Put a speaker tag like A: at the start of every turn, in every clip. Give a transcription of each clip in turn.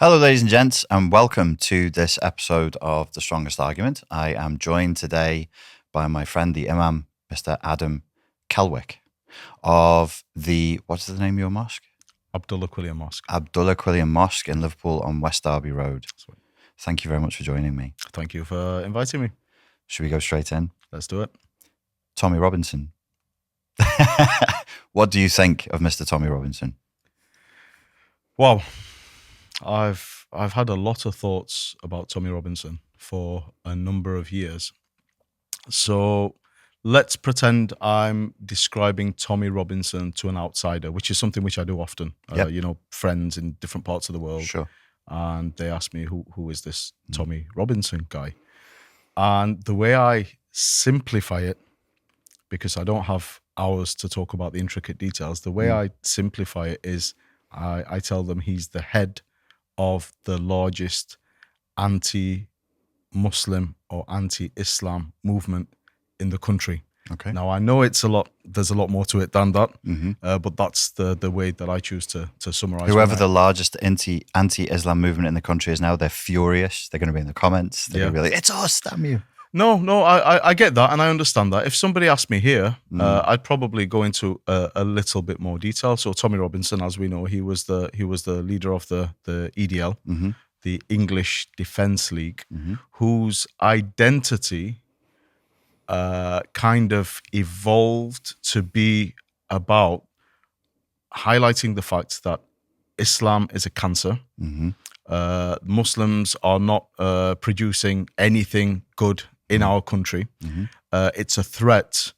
A: Hello, ladies and gents, and welcome to this episode of The Strongest Argument. I am joined today by my friend, the Imam, Mr. Adam Kelwick, of what's the name of your mosque?
B: Abdullah Quilliam Mosque.
A: Abdullah Quilliam Mosque in Liverpool on West Derby Road.
B: Sweet.
A: Thank you very much for joining me.
B: Thank you for inviting me.
A: Should we go straight in?
B: Let's do it.
A: Tommy Robinson. What do you think of Mr. Tommy Robinson?
B: Wow. I've had a lot of thoughts about Tommy Robinson for a number of years. So let's pretend I'm describing Tommy Robinson to an outsider, which is something which I do often.
A: Yep.
B: Friends in different parts of the world.
A: Sure.
B: And they ask me, who is this Tommy Robinson guy? And the way I simplify it, because I don't have hours to talk about the intricate details, the way I simplify it is I tell them he's the head of the largest anti-Muslim or anti-Islam movement in the country.
A: Okay.
B: Now, I know there's a lot more to it than that, but that's the way that I choose to summarize.
A: Whoever the largest anti-Islam movement in the country is now, they're furious. They're going to be in the comments. They're going to be like, it's us, damn you.
B: No, I get that and I understand that. If somebody asked me here, I'd probably go into a little bit more detail. So Tommy Robinson, as we know, he was the leader of the EDL, the English Defence League, whose identity kind of evolved to be about highlighting the fact that Islam is a cancer. Muslims are not producing anything good in our country. It's a threat.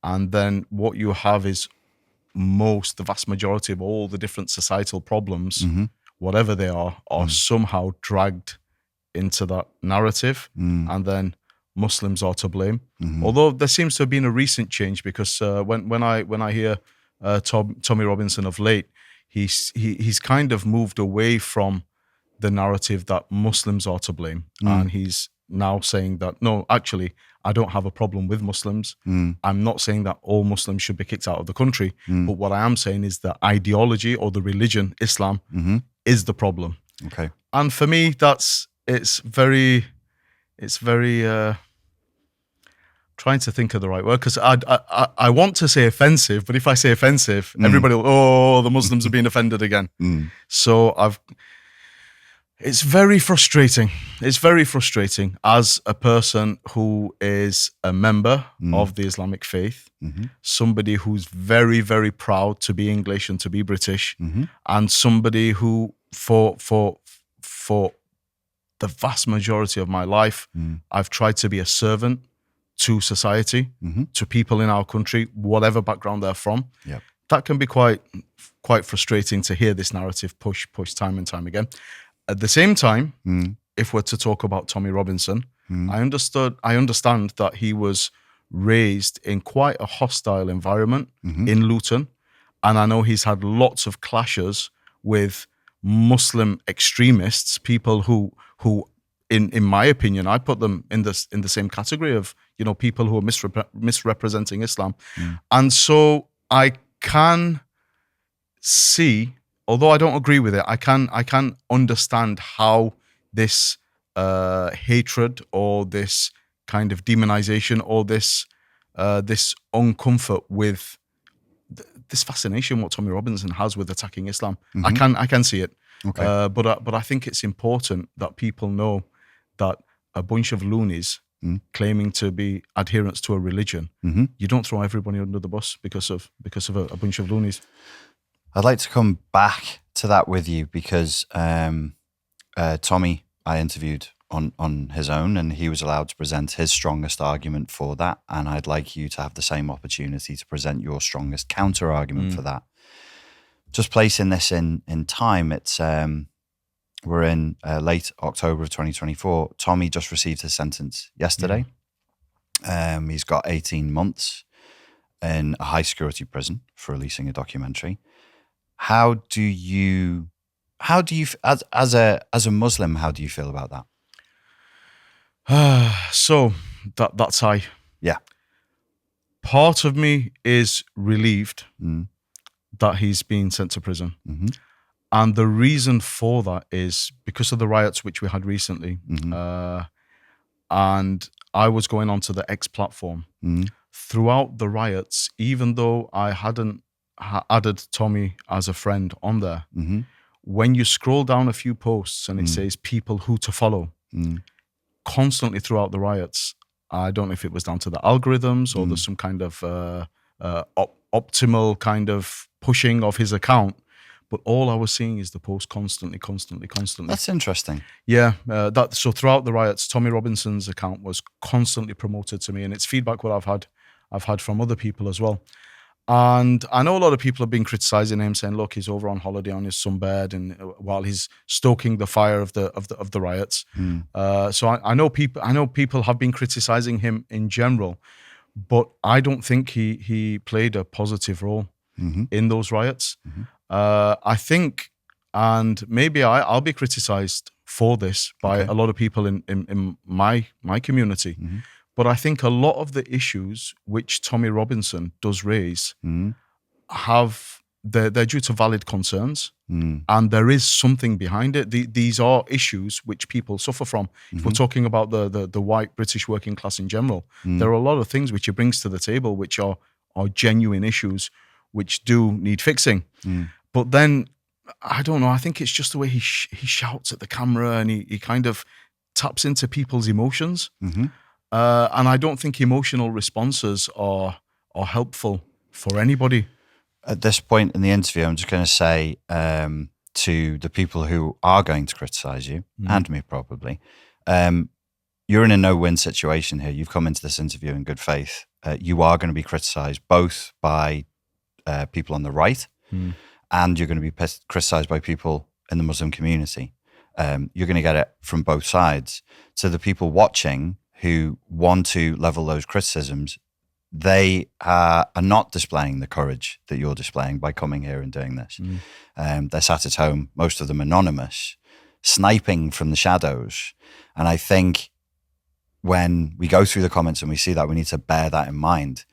B: And then what you have is the vast majority of all the different societal problems, whatever they are somehow dragged into that narrative. And then Muslims are to blame. Although there seems to have been a recent change, because when I hear Tommy Robinson of late, he's kind of moved away from the narrative that Muslims are to blame. And he's now saying that, no, actually, I don't have a problem with Muslims. I'm not saying that all Muslims should be kicked out of the country. But what I am saying is that ideology or the religion, Islam, is the problem.
A: Okay.
B: And for me, it's very trying to think of the right word, because I want to say offensive, but if I say offensive, everybody will, the Muslims are being offended again. So it's very frustrating. It's very frustrating as a person who is a member of the Islamic faith, somebody who's very, very proud to be English and to be British, and somebody who for the vast majority of my life, I've tried to be a servant to society, to people in our country, whatever background they're from.
A: Yep. That
B: can be quite frustrating to hear this narrative push time and time again. At the same time, if we're to talk about Tommy Robinson, I understand that he was raised in quite a hostile environment in Luton, and I know he's had lots of clashes with Muslim extremists, people who in my opinion, I put them in the same category of people who are misrepresenting Islam, and so I can see. Although I don't agree with it, I can understand how this hatred or this kind of demonization or this uncomfort with this fascination what Tommy Robinson has with attacking Islam. I can see it.
A: Okay.
B: But I think it's important that people know that a bunch of loonies claiming to be adherents to a religion, you don't throw everybody under the bus because of a bunch of loonies.
A: I'd like to come back to that with you because Tommy, I interviewed on his own, and he was allowed to present his strongest argument for that. And I'd like you to have the same opportunity to present your strongest counter argument for that. Just placing this in time, it's we're in late October of 2024. Tommy just received his sentence yesterday. He's got 18 months in a high security prison for releasing a documentary. How do you as a Muslim, how do you feel about
B: that? So that's high.
A: Yeah.
B: Part of me is relieved that he's been sent to prison. And the reason for that is because of the riots which we had recently. And I was going onto the X platform. Throughout the riots, even though I hadn't added Tommy as a friend on there, when you scroll down a few posts and it says people who to follow, constantly throughout the riots, I don't know if it was down to the algorithms or there's some kind of optimal kind of pushing of his account, but all I was seeing is the post constantly.
A: That's interesting.
B: Yeah, so throughout the riots, Tommy Robinson's account was constantly promoted to me, and it's feedback what I've had from other people as well. And I know a lot of people have been criticizing him, saying, "Look, he's over on holiday on his sunbed, and while he's stoking the fire of the riots." So I know people have been criticizing him in general, but I don't think he played a positive role in those riots. I think, and maybe I'll be criticized for this by a lot of people in my community. But I think a lot of the issues which Tommy Robinson does raise they're due to valid concerns, and there is something behind it. These are issues which people suffer from. If we're talking about the white British working class in general, there are a lot of things which he brings to the table which are genuine issues which do need fixing. But then, I don't know, I think it's just the way he shouts at the camera, and he kind of taps into people's emotions. And I don't think emotional responses are helpful for anybody.
A: At this point in the interview, I'm just going to say to the people who are going to criticize you, and me probably, you're in a no-win situation here. You've come into this interview in good faith. You are going to be criticized both by people on the right, and you're going to be criticized by people in the Muslim community. You're going to get it from both sides. So the people watching who want to level those criticisms, they are not displaying the courage that you're displaying by coming here and doing this. They're sat at home, most of them anonymous, sniping from the shadows. And I think when we go through the comments and we see that, we need to bear that in mind.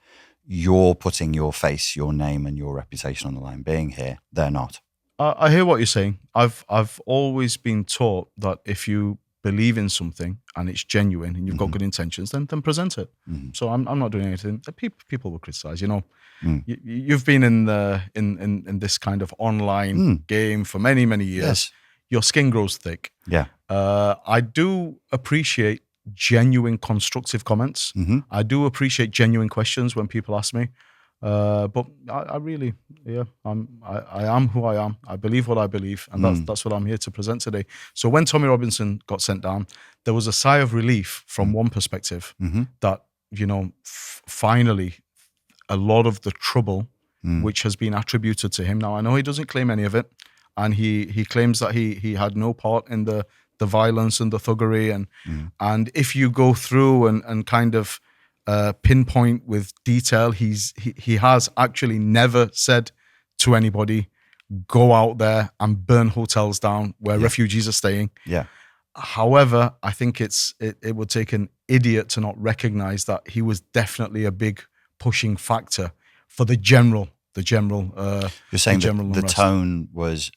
A: You're putting your face, your name, and your reputation on the line being here. They're not.
B: I hear what you're saying. I've always been taught that if you believe in something and it's genuine and you've got good intentions, then present it. So I'm not doing anything. People will criticize. You know, you've been in this kind of online game for many years.
A: Yes.
B: Your skin grows thick.
A: Yeah.
B: I do appreciate genuine constructive comments. I do appreciate genuine questions when people ask me. But I really, I am who I am. I believe what I believe, and that's what I'm here to present today. So when Tommy Robinson got sent down, there was a sigh of relief from one perspective that, you know, finally a lot of the trouble which has been attributed to him. Now, I know he doesn't claim any of it, and he claims that he had no part in the violence and the thuggery, and if you go through and kind of pinpoint with detail, he has actually never said to anybody, go out there and burn hotels down where refugees are staying. However, I think it would take an idiot to not recognize that he was definitely a big pushing factor for the general. You're
A: saying the tone was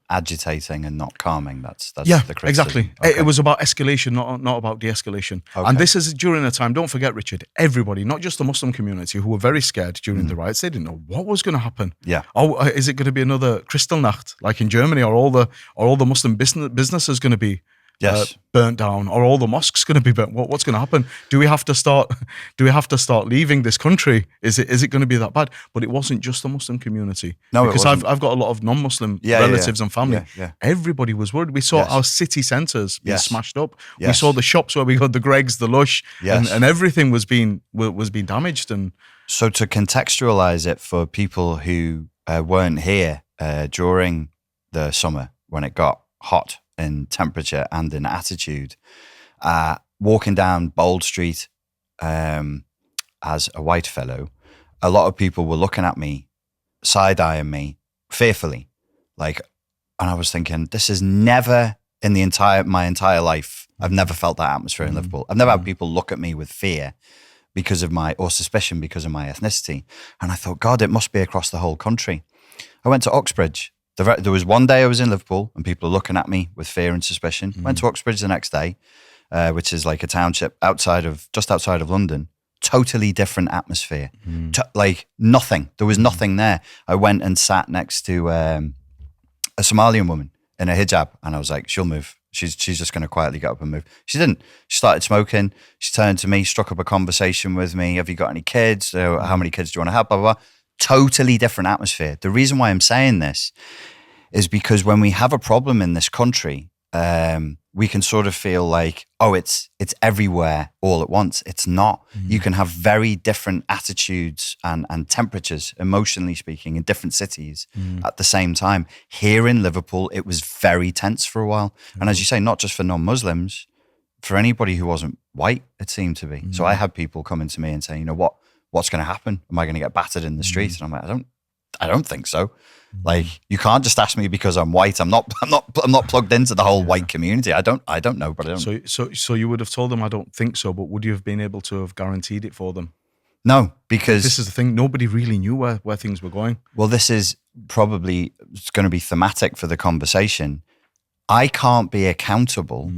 A: agitating and not calming. That's the criticism.
B: Exactly.
A: Okay.
B: It was about escalation, not about de-escalation.
A: Okay.
B: And this is during a time, don't forget, Richard, everybody, not just the Muslim community, who were very scared during the riots. They didn't know what was going to happen. Oh, is it going to be another Kristallnacht like in Germany, or all the Muslim businesses going to be burnt down, or all the mosques going to be burnt? What's going to happen? Do we have to start leaving this country? Is it going to be that bad? But it wasn't just the Muslim community.
A: No,
B: because I've got a lot of non-Muslim relatives and family. Everybody was worried. We saw our city centres being smashed up. We saw the shops where we got the Greggs, the Lush, and everything was being damaged. And
A: so to contextualize it for people who weren't here during the summer when it got hot in temperature and in attitude, walking down Bold Street as a white fellow, a lot of people were looking at me, side-eyeing me fearfully, and I was thinking, this is never in my entire life, I've never felt that atmosphere in Liverpool. I've never had people look at me with fear or suspicion because of my ethnicity. And I thought, God, it must be across the whole country. I went to Uxbridge There was one day I was in Liverpool and people were looking at me with fear and suspicion. Went to Uxbridge the next day, which is like a township just outside of London. Totally different atmosphere. Like nothing. There was nothing there. I went and sat next to a Somalian woman in a hijab, and I was like, she'll move. She's just going to quietly get up and move. She didn't. She started smoking. She turned to me, struck up a conversation with me. Have you got any kids? How many kids do you want to have? Blah, blah, blah. Totally different atmosphere. The reason why I'm saying this is because when we have a problem in this country, we can sort of feel like, oh, it's everywhere all at once. It's not. You can have very different attitudes and temperatures, emotionally speaking, in different cities at the same time. Here in Liverpool, it was very tense for a while. And as you say, not just for non-Muslims, for anybody who wasn't white, it seemed to be. So I had people coming to me and saying, you know, what's going to happen? Am I going to get battered in the street? And I'm like, I don't think so. Like, you can't just ask me because I'm white. I'm not plugged into the whole white community. I don't know, but I don't.
B: So you would have told them, I don't think so, but would you have been able to have guaranteed it for them?
A: No, because
B: this is the thing. Nobody really knew where things were going.
A: Well, this is probably going to be thematic for the conversation. I can't be accountable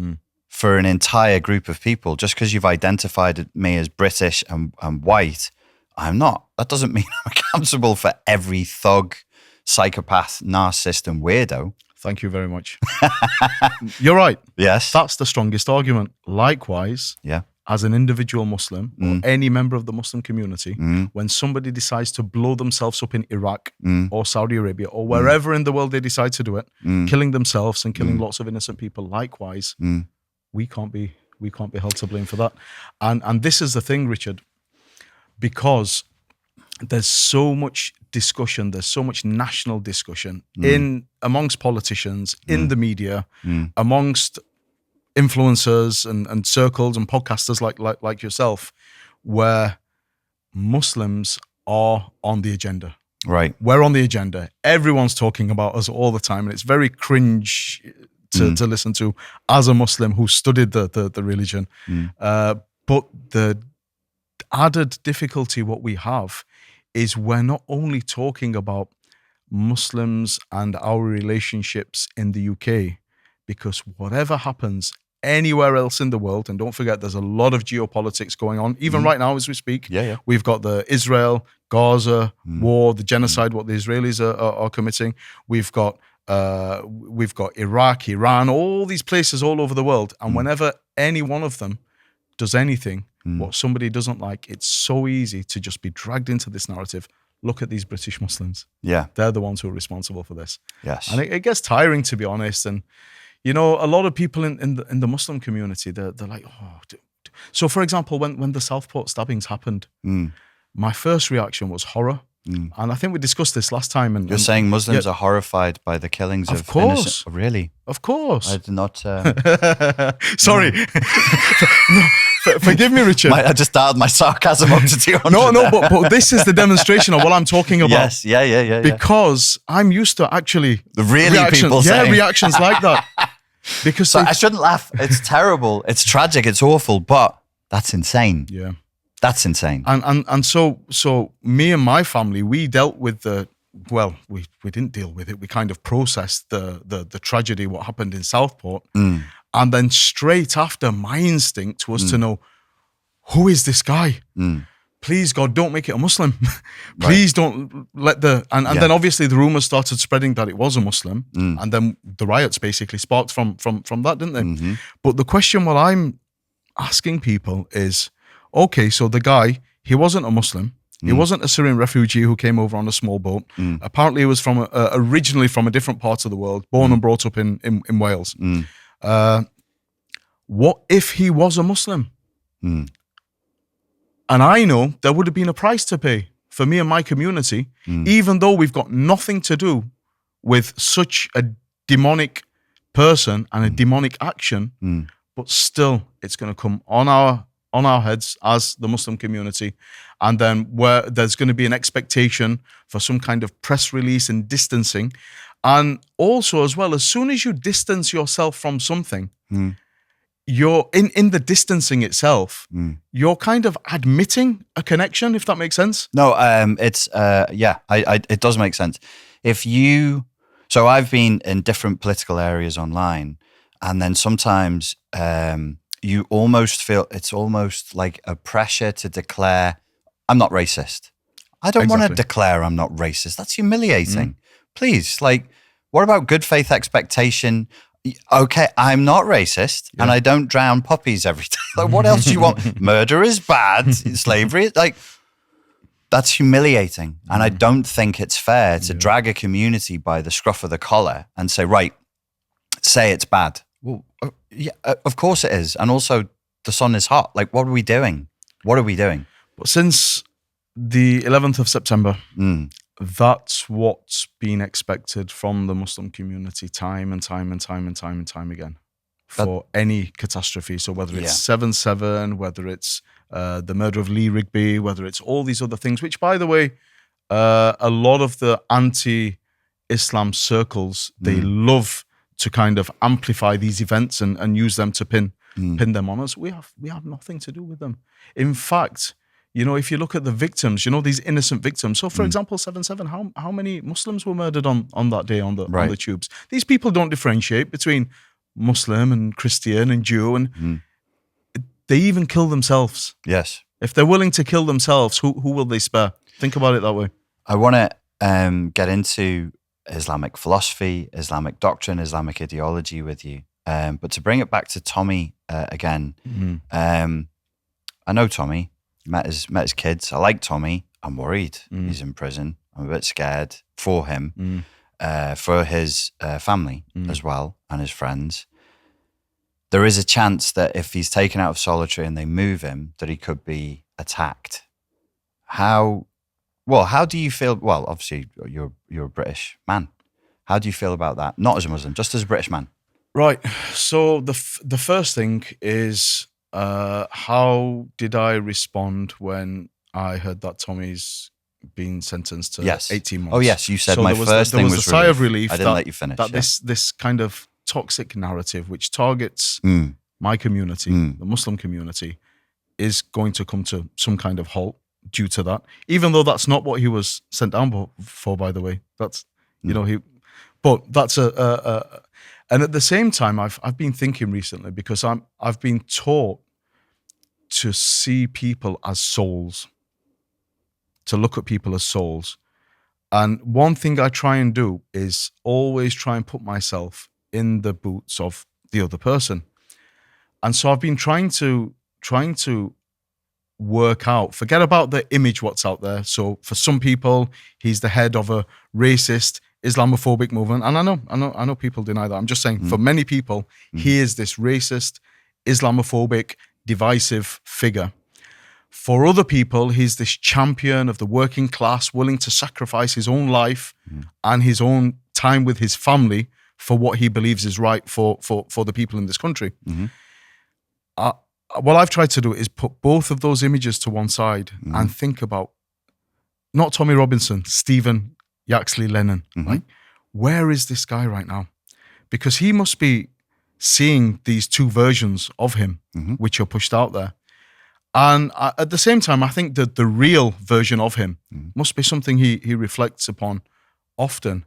A: for an entire group of people just because you've identified me as British and white. I'm not. That doesn't mean I'm accountable for every thug, psychopath, narcissist, and weirdo.
B: Thank you very much. You're right.
A: Yes.
B: That's the strongest argument. Likewise,
A: yeah,
B: as an individual Muslim or any member of the Muslim community, when somebody decides to blow themselves up in Iraq or Saudi Arabia or wherever in the world they decide to do it, killing themselves and killing lots of innocent people, likewise, we can't be held to blame for that. And this is the thing, Richard, because there's so much discussion, there's so much national discussion amongst politicians, in the media, amongst influencers and circles and podcasters like yourself, where Muslims are on the agenda.
A: Right.
B: We're on the agenda. Everyone's talking about us all the time, and it's very cringe to listen to as a Muslim who studied the religion. But the added difficulty what we have is we're not only talking about Muslims and our relationships in the UK, because whatever happens anywhere else in the world, and don't forget there's a lot of geopolitics going on, even right now as we speak. We've got the Israel, Gaza war, the genocide, what the Israelis are committing. We've got Iraq, Iran, all these places all over the world. And whenever any one of them does anything, what somebody doesn't like, it's so easy to just be dragged into this narrative. Look at these British Muslims. Yeah. They're the ones who are responsible for this.
A: Yes.
B: And it gets tiring, to be honest. And, you know, a lot of people in the Muslim community, they're like, oh. So, for example, when the Southport stabbings happened, my first reaction was horror. And I think we discussed this last time. And
A: you're saying Muslims are horrified by the killings of innocent... Oh, really?
B: Of course.
A: I did not...
B: Sorry. Forgive me, Richard.
A: I just dialed my sarcasm up to 200.
B: No, but this is the demonstration of what I'm talking about.
A: Yes, yeah.
B: Because I'm used to actually...
A: The really people saying...
B: Yeah, reactions like that. Because
A: so I shouldn't laugh. It's terrible. It's tragic. It's awful. But that's insane.
B: Yeah.
A: That's insane.
B: And so me and my family, we dealt with we didn't deal with it. We kind of processed the tragedy, what happened in Southport. And then straight after, my instinct was to know, who is this guy? Please, God, don't make it a Muslim. Please don't let and then obviously the rumors started spreading that it was a Muslim. And then the riots basically sparked from that, didn't they? But the question what I'm asking people is, okay, so the guy, he wasn't a Muslim. He wasn't a Syrian refugee who came over on a small boat. Apparently he was from originally from a different part of the world, born and brought up in Wales. What if he was a Muslim? And I know there would have been a price to pay for me and my community, even though we've got nothing to do with such a demonic person and a demonic action, but still it's going to come on our heads as the Muslim community. And then where there's going to be an expectation for some kind of press release and distancing. And also as well, as soon as you distance yourself from something, you're in the distancing itself, you're kind of admitting a connection, if that makes sense.
A: No, it's, it does make sense. So I've been in different political areas online, and then sometimes you almost feel it's almost like a pressure to declare, I'm not racist. I don't want to declare I'm not racist. That's humiliating. Please, like, what about good faith expectation? Okay, I'm not racist and I don't drown puppies every day. Like, what else do you want? Murder is bad. Slavery, like, that's humiliating. And I don't think it's fair to drag a community by the scruff of the collar and say, right, say it's bad. Well, yeah, of course it is. And also, the sun is hot. Like, what are we doing? What are we doing?
B: But since the 11th of September, that's what's been expected from the Muslim community time and time again for any catastrophe. So whether it's 7/7, whether it's the murder of Lee Rigby, whether it's all these other things, which, by the way, a lot of the anti-Islam circles, they love to kind of amplify these events and use them to pin them on us. We have nothing to do with them. In fact, you know, if you look at the victims, you know, these innocent victims. So, for example, 7/7, how many Muslims were murdered on that day on the tubes? These people don't differentiate between Muslim and Christian and Jew, and they even kill themselves.
A: Yes.
B: If they're willing to kill themselves, who will they spare? Think about it that way.
A: I want to get into Islamic philosophy, Islamic doctrine, Islamic ideology with you. But to bring it back to Tommy again, I know Tommy. Met his kids. I like Tommy. I'm worried. He's in prison. I'm a bit scared for him, for his family as well and his friends. There is a chance that if he's taken out of solitary and they move him, that he could be attacked. How do you feel? Well, obviously you're a British man. How do you feel about that? Not as a Muslim, just as a British man.
B: Right. So the first thing is, how did I respond when I heard that Tommy's been sentenced to 18 months?
A: Oh, yes. You said so my first thing was
B: a sigh of relief.
A: I didn't let you finish.
B: That this kind of toxic narrative, which targets my community, the Muslim community, is going to come to some kind of halt due to that. Even though that's not what he was sent down for, by the way. That's, you know, but that's and at the same time, I've been thinking recently, because I've been taught to see people as souls, to look at people as souls. And one thing I try and do is always try and put myself in the boots of the other person. And so I've been trying to work out, forget about the image what's out there. So for some people, he's the head of a racist, Islamophobic movement. And I know people deny that. I'm just saying, for many people, he is this racist, Islamophobic, divisive figure. For other people, he's this champion of the working class, willing to sacrifice his own life and his own time with his family for what he believes is right for the people in this country. What I've tried to do is put both of those images to one side and think about not Tommy Robinson, Stephen Yaxley Lennon. Like, where is this guy right now? Because he must be seeing these two versions of him, which are pushed out there. And at the same time, I think that the real version of him must be something he reflects upon often.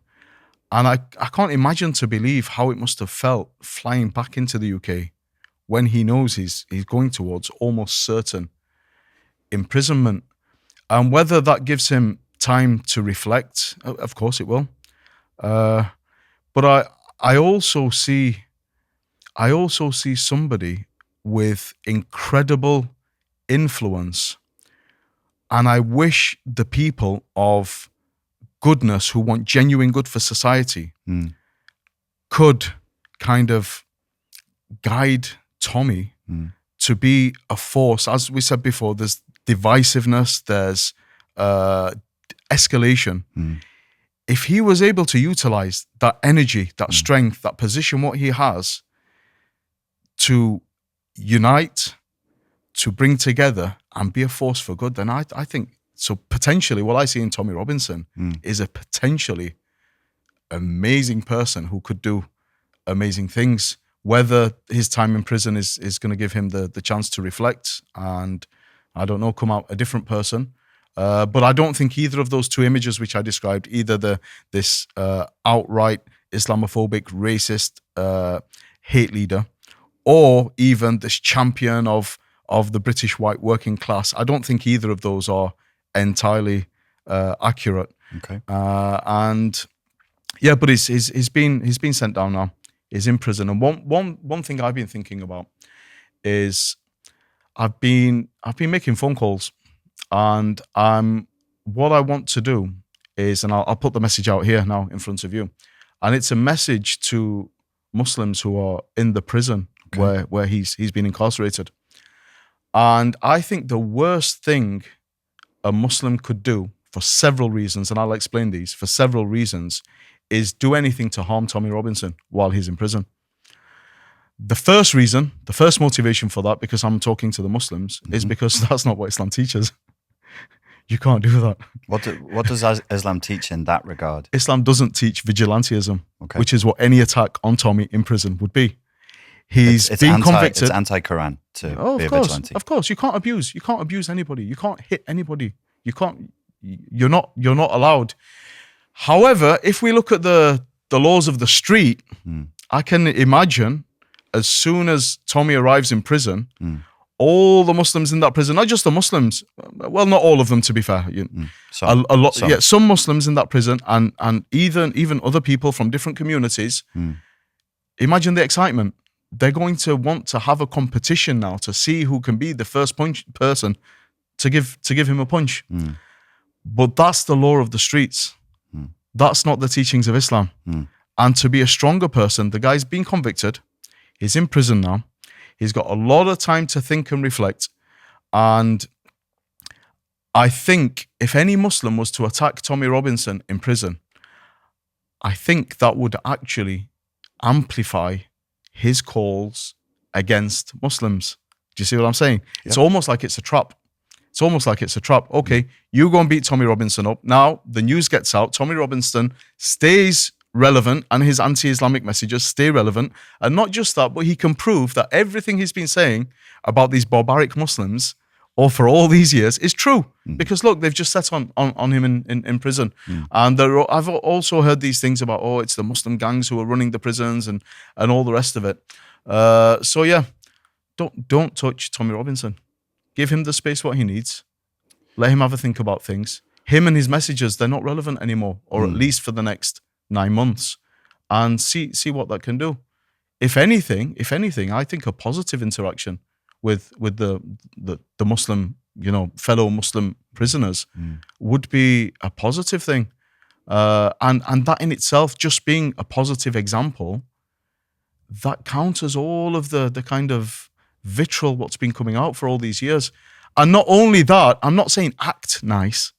B: And I can't imagine to believe how it must have felt flying back into the UK when he knows he's going towards almost certain imprisonment. And whether that gives him time to reflect, of course it will. But I also see somebody with incredible influence, and I wish the people of goodness who want genuine good for society could kind of guide Tommy to be a force. As we said before, there's divisiveness, there's escalation. If he was able to utilize that energy, that strength, that position, what he has, to unite, to bring together and be a force for good, then I think, so potentially what I see in Tommy Robinson is a potentially amazing person who could do amazing things. Whether his time in prison is going to give him the chance to reflect and, I don't know, come out a different person. But I don't think either of those two images which I described, either this outright Islamophobic, racist, hate leader, or even this champion of the British white working class. I don't think either of those are entirely accurate.
A: Okay.
B: And yeah, but he's been sent down now. He's in prison. And one thing I've been thinking about is I've been making phone calls, and what I want to do is, and I'll put the message out here now in front of you, and it's a message to Muslims who are in the prison where he's been incarcerated. And I think the worst thing a Muslim could do, for several reasons, and I'll explain these, for several reasons, is do anything to harm Tommy Robinson while he's in prison. The first reason, the first motivation for that, because I'm talking to the Muslims, is because that's not what Islam teaches. You can't do that.
A: What does Islam teach in that regard?
B: Islam doesn't teach vigilantism, which is what any attack on Tommy in prison would be. He's been convicted.
A: It's anti-Quran to be a vigilante.
B: Of course, you can't abuse anybody. You can't hit anybody. You're not allowed. However, if we look at the laws of the street, I can imagine as soon as Tommy arrives in prison, all the Muslims in that prison, not just the Muslims, well, not all of them, to be fair, some Muslims in that prison, and even other people from different communities. Imagine the excitement. They're going to want to have a competition now to see who can be the first person to give him a punch. But that's the law of the streets. That's not the teachings of Islam. And to be a stronger person, the guy's been convicted. He's in prison now. He's got a lot of time to think and reflect. And I think if any Muslim was to attack Tommy Robinson in prison, I think that would actually amplify his calls against Muslims. Do you see what I'm saying? Yep. It's almost like it's a trap. Okay, you go and beat Tommy Robinson up. Now the news gets out. Tommy Robinson stays relevant and his anti-Islamic messages stay relevant. And not just that, but he can prove that everything he's been saying about these barbaric Muslims or for all these years is true. Because look, they've just set on him in prison. And I've also heard these things about, it's the Muslim gangs who are running the prisons and all the rest of it. So yeah, don't touch Tommy Robinson. Give him the space what he needs. Let him have a think about things. Him and his messages, they're not relevant anymore, or at least for the next 9 months. And see what that can do. If anything, I think a positive interaction with the Muslim, fellow Muslim prisoners would be a positive thing. And that in itself, just being a positive example, that counters all of the kind of vitriol what's been coming out for all these years. And not only that, I'm not saying act nice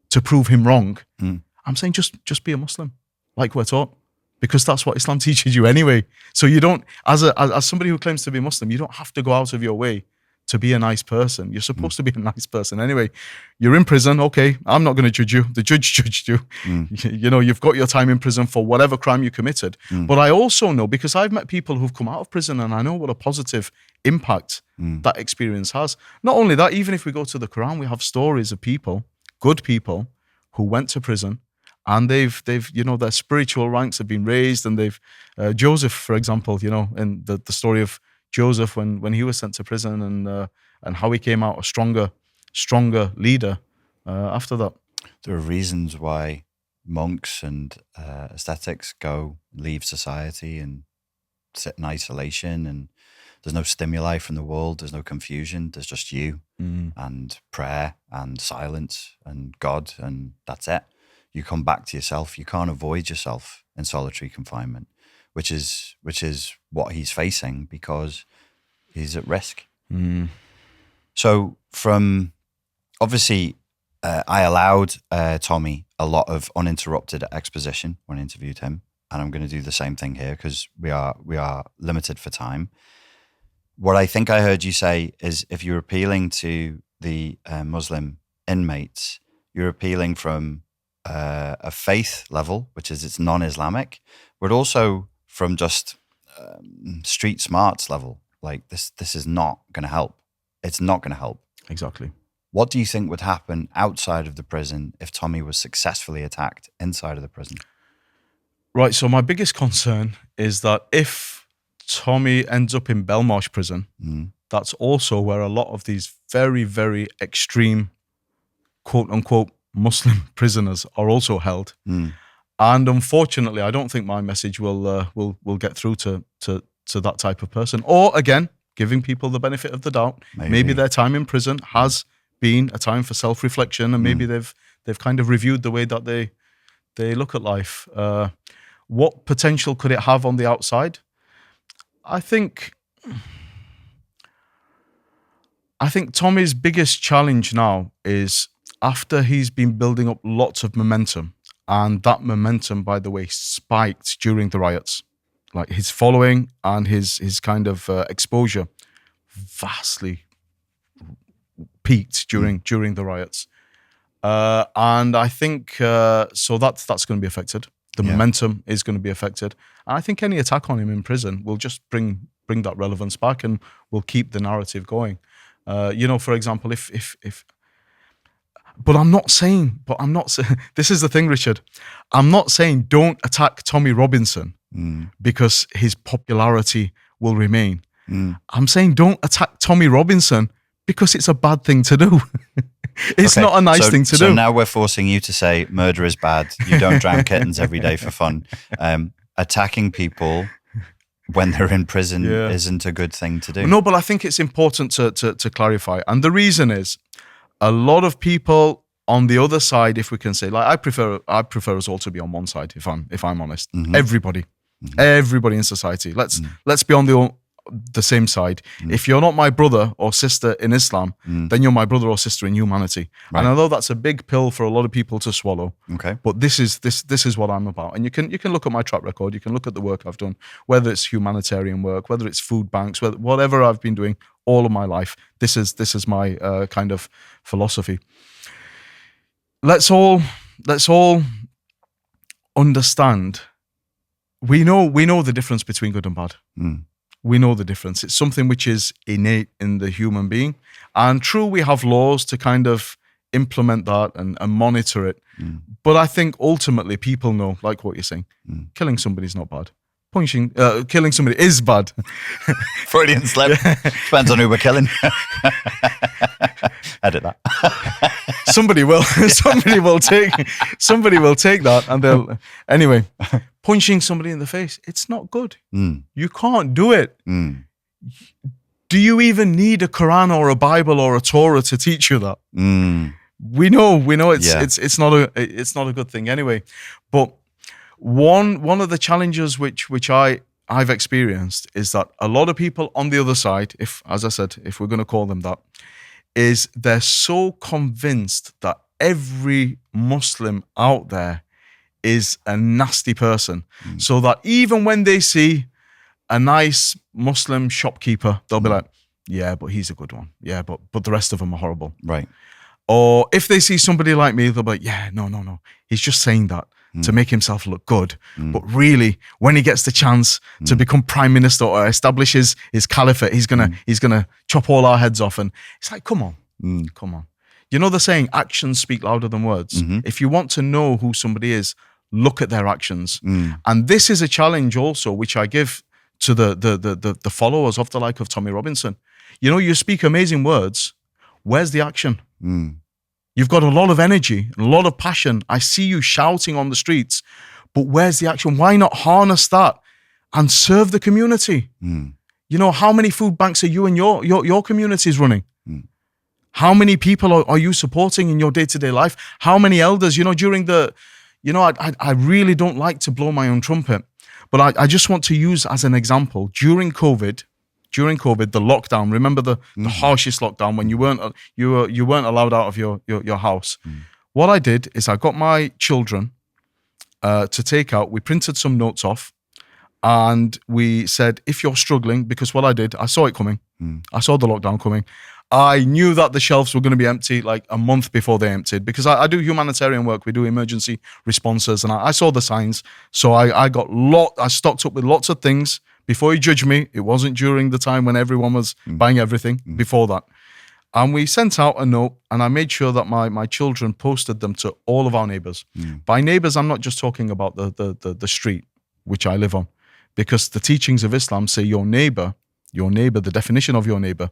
B: to prove him wrong. I'm saying just be a Muslim, like we're taught, because that's what Islam teaches you anyway. So you don't, as somebody who claims to be Muslim, you don't have to go out of your way to be a nice person. You're supposed to be a nice person anyway. You're in prison, okay, I'm not going to judge you. The judge judged you. You've got your time in prison for whatever crime you committed. But I also know, because I've met people who've come out of prison, and I know what a positive impact that experience has. Not only that, even if we go to the Quran, we have stories of people, good people, who went to prison, and they've their spiritual ranks have been raised, and they've Joseph, for example, in the story of Joseph when he was sent to prison, and how he came out a stronger leader after that.
A: There are reasons why monks and ascetics leave society and sit in isolation, and there's no stimuli from the world, there's no confusion, there's just you and prayer and silence and God, and that's it. You come back to yourself. You can't avoid yourself in solitary confinement, which is what he's facing, because he's at risk. So obviously, I allowed Tommy a lot of uninterrupted exposition when I interviewed him, and I'm going to do the same thing here because we are limited for time. What I think I heard you say is, if you're appealing to the Muslim inmates, you're appealing from a faith level, which is it's non-Islamic, but also from just street smarts level. Like this is not going to help. It's not going to help.
B: Exactly.
A: What do you think would happen outside of the prison if Tommy was successfully attacked inside of the prison?
B: Right. So my biggest concern is that if Tommy ends up in Belmarsh prison, that's also where a lot of these very, very extreme, quote unquote, Muslim prisoners are also held. And unfortunately, I don't think my message will get through to that type of person. Or again, giving people the benefit of the doubt. Maybe their time in prison has been a time for self-reflection, and maybe they've kind of reviewed the way that they look at life. What potential could it have on the outside? I think Tommy's biggest challenge now is after he's been building up lots of momentum, and that momentum, by the way, spiked during the riots. Like his following and his kind of exposure vastly peaked during the riots. And I think so that's going to be affected. The momentum is going to be affected. And I think any attack on him in prison will just bring that relevance back, and will keep the narrative going. For example, if but I'm not saying, this is the thing, Richard. I'm not saying don't attack Tommy Robinson because his popularity will remain. I'm saying don't attack Tommy Robinson because it's a bad thing to do. It's not a nice thing to do.
A: So now we're forcing you to say murder is bad. You don't drown kittens every day for fun. Attacking people when they're in prison isn't a good thing to do.
B: No, but I think it's important to clarify. And the reason is a lot of people on the other side, if we can say, like I prefer us all to be on one side, if I'm honest. Everybody in society. Let's be on the same side. If you're not my brother or sister in Islam, then you're my brother or sister in humanity. Right. And I know that's a big pill for a lot of people to swallow.
A: Okay.
B: But this is what I'm about. And you can look at my track record, you can look at the work I've done, whether it's humanitarian work, whether it's food banks, whatever I've been doing all of my life. This is my kind of philosophy. Let's all understand. We know the difference between good and bad. We know the difference. It's something which is innate in the human being. And true, we have laws to kind of implement that and monitor it. But I think ultimately people know, like what you're saying, killing somebody is not bad. Killing somebody is bad.
A: Freudian slip. Depends on who we're killing. Edit that.
B: Somebody will take that, and they'll anyway. Punching somebody in the face, it's not good. You can't do it. Do you even need a Quran or a Bible or a Torah to teach you that? We know it's not a good thing anyway. But one of the challenges which I've experienced is that a lot of people on the other side, if we're going to call them that, is they're so convinced that every Muslim out there is a nasty person, so that even when they see a nice Muslim shopkeeper, they'll be like, yeah, but he's a good one. Yeah, but the rest of them are horrible.
A: Right.
B: Or if they see somebody like me, they'll be like, yeah, no. He's just saying that to make himself look good. But really, when he gets the chance to become prime minister or establish his caliphate, he's gonna chop all our heads off. And it's like, come on. You know the saying, actions speak louder than words. If you want to know who somebody is, look at their actions. And this is a challenge also, which I give to the followers of the like of Tommy Robinson. You know, you speak amazing words. Where's the action? You've got a lot of energy, a lot of passion. I see you shouting on the streets, but where's the action? Why not harness that and serve the community? You know, how many food banks are you and your communities running? How many people are you supporting in your day-to-day life? How many elders, I really don't like to blow my own trumpet, but I just want to use as an example, during COVID, the lockdown, remember the harshest lockdown when you weren't allowed out of your house. What I did is I got my children to take out, we printed some notes off, and we said, if you're struggling, because what I did, I saw it coming. I saw the lockdown coming. I knew that the shelves were going to be empty like a month before they emptied, because I do humanitarian work. We do emergency responses, and I saw the signs. So I stocked up with lots of things. Before you judge me, it wasn't during the time when everyone was buying everything, before that. And we sent out a note, and I made sure that my children posted them to all of our neighbors. By neighbors, I'm not just talking about the street which I live on, because the teachings of Islam say your neighbor, the definition of your neighbor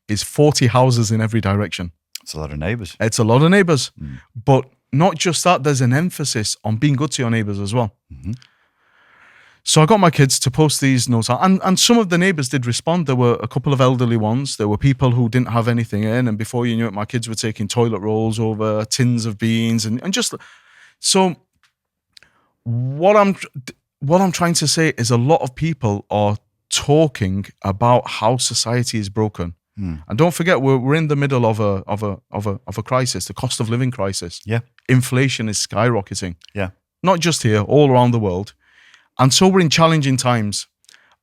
B: is 40 houses in every direction.
A: It's a lot of neighbors.
B: It's a lot of neighbors. But not just that, there's an emphasis on being good to your neighbors as well. So I got my kids to post these notes out, and some of the neighbors did respond. There were a couple of elderly ones. There were people who didn't have anything in, and before you knew it, my kids were taking toilet rolls over tins of beans, and just so. What I'm trying to say is a lot of people are talking about how society is broken, and don't forget we're in the middle of a crisis, the cost of living crisis.
A: Yeah,
B: inflation is skyrocketing.
A: Yeah,
B: not just here, all around the world. And so we're in challenging times.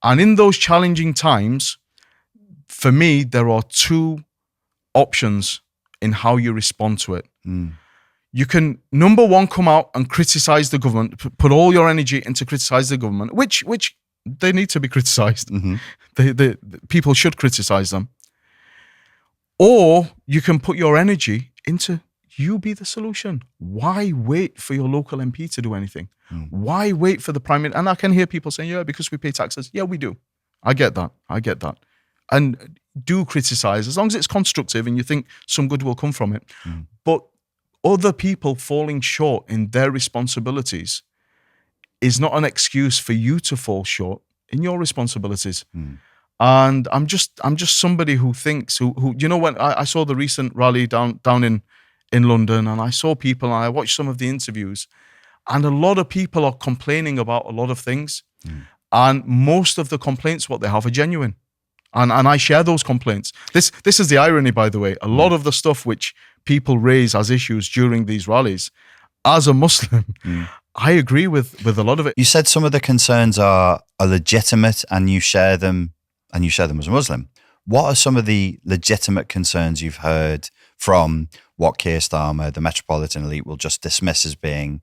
B: And in those challenging times, for me, there are two options in how you respond to it. You can, number one, come out and criticize the government, put all your energy into criticize the government, which they need to be criticized. The people should criticize them. Or you can put your energy into you be the solution. Why wait for your local MP to do anything? Why wait for the Prime Minister? And I can hear people saying, yeah, because we pay taxes. Yeah, we do. I get that. And do criticize, as long as it's constructive and you think some good will come from it. But other people falling short in their responsibilities is not an excuse for you to fall short in your responsibilities. And I'm just somebody who thinks, who you know, when I saw the recent rally down in London, and I saw people, and I watched some of the interviews, and a lot of people are complaining about a lot of things. And most of the complaints, what they have, are genuine. And I share those complaints. This is the irony, by the way. A lot of the stuff which people raise as issues during these rallies, as a Muslim, I agree with a lot of it.
A: You said some of the concerns are legitimate, and you share them as a Muslim. What are some of the legitimate concerns you've heard from what Keir Starmer, the metropolitan elite, will just dismiss as being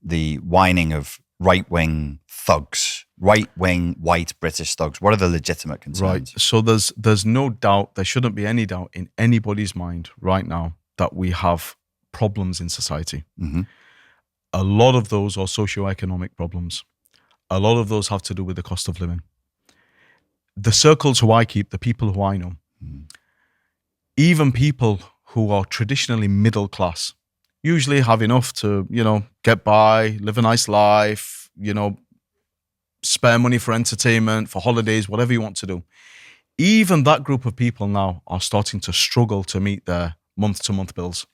A: the whining of right-wing thugs, right-wing white British thugs? What are the legitimate concerns?
B: Right. So there's no doubt, there shouldn't be any doubt in anybody's mind right now that we have problems in society. A lot of those are socioeconomic problems. A lot of those have to do with the cost of living. The circles who I keep, the people who I know, even people who are traditionally middle class, usually have enough to, get by, live a nice life, spare money for entertainment, for holidays, whatever you want to do. Even that group of people now are starting to struggle to meet their month-to-month bills.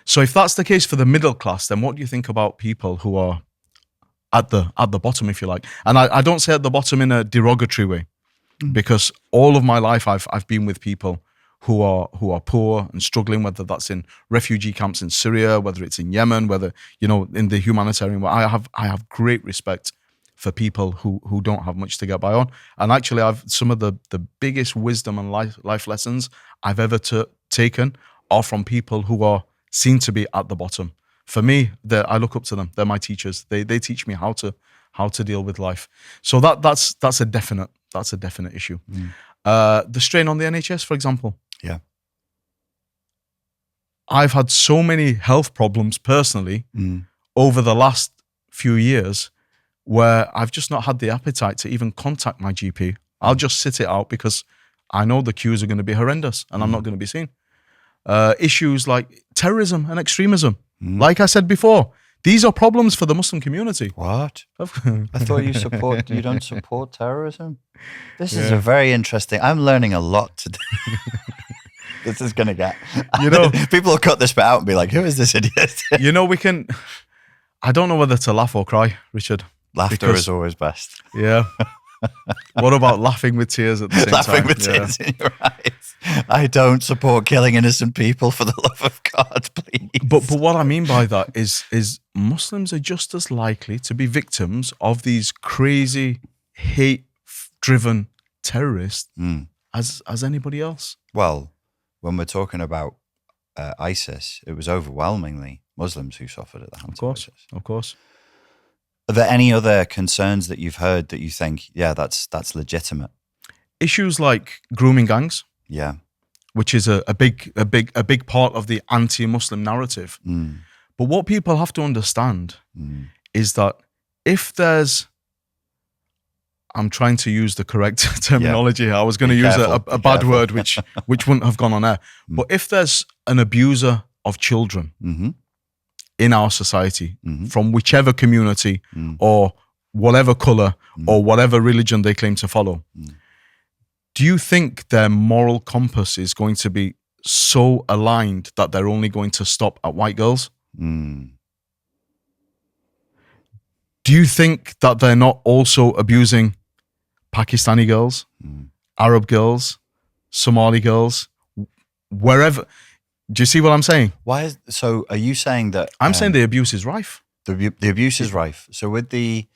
B: So if that's the case for the middle class, then what do you think about people who are at the bottom, if you like? And I don't say at the bottom in a derogatory way, because all of my life I've been with people who are poor and struggling, whether that's in refugee camps in Syria, whether it's in Yemen, whether in the humanitarian way. I have great respect for people who don't have much to get by on. And actually, I've some of the biggest wisdom and life lessons I've ever taken are from people who are seen to be at the bottom. For me, I look up to them. They're my teachers. They teach me how to deal with life. So that's a definite issue. The strain on the NHS, for example.
A: Yeah.
B: I've had so many health problems personally over the last few years where I've just not had the appetite to even contact my GP. I'll just sit it out because I know the queues are going to be horrendous and I'm not going to be seen. Issues like terrorism and extremism. Like I said before, these are problems for the Muslim community.
A: What? I thought you don't support terrorism? This is a very interesting, I'm learning a lot today. This is going to get, people will cut this bit out and be like, who is this idiot?
B: I don't know whether to laugh or cry, Richard.
A: Laughter is always best.
B: Yeah. What about laughing with tears at the same time?
A: Laughing with tears in your eyes. I don't support killing innocent people, for the love of God, please.
B: But what I mean by that is Muslims are just as likely to be victims of these crazy, hate-driven terrorists as anybody else.
A: Well, when we're talking about ISIS, it was overwhelmingly Muslims who suffered at the hands of ISIS.
B: Of course.
A: Are there any other concerns that you've heard that you think, that's legitimate?
B: Issues like grooming gangs.
A: Yeah.
B: which is a big part of the anti-Muslim narrative. But what people have to understand is that if there's, I'm trying to use the correct terminology here. I was going to use a bad word, which wouldn't have gone on air. But if there's an abuser of children in our society, from whichever community or whatever color or whatever religion they claim to follow, do you think their moral compass is going to be so aligned that they're only going to stop at white girls? Do you think that they're not also abusing Pakistani girls, Arab girls, Somali girls, wherever? Do you see what I'm saying?
A: So are you saying that...
B: I'm saying the abuse is rife.
A: The abuse is rife. So with the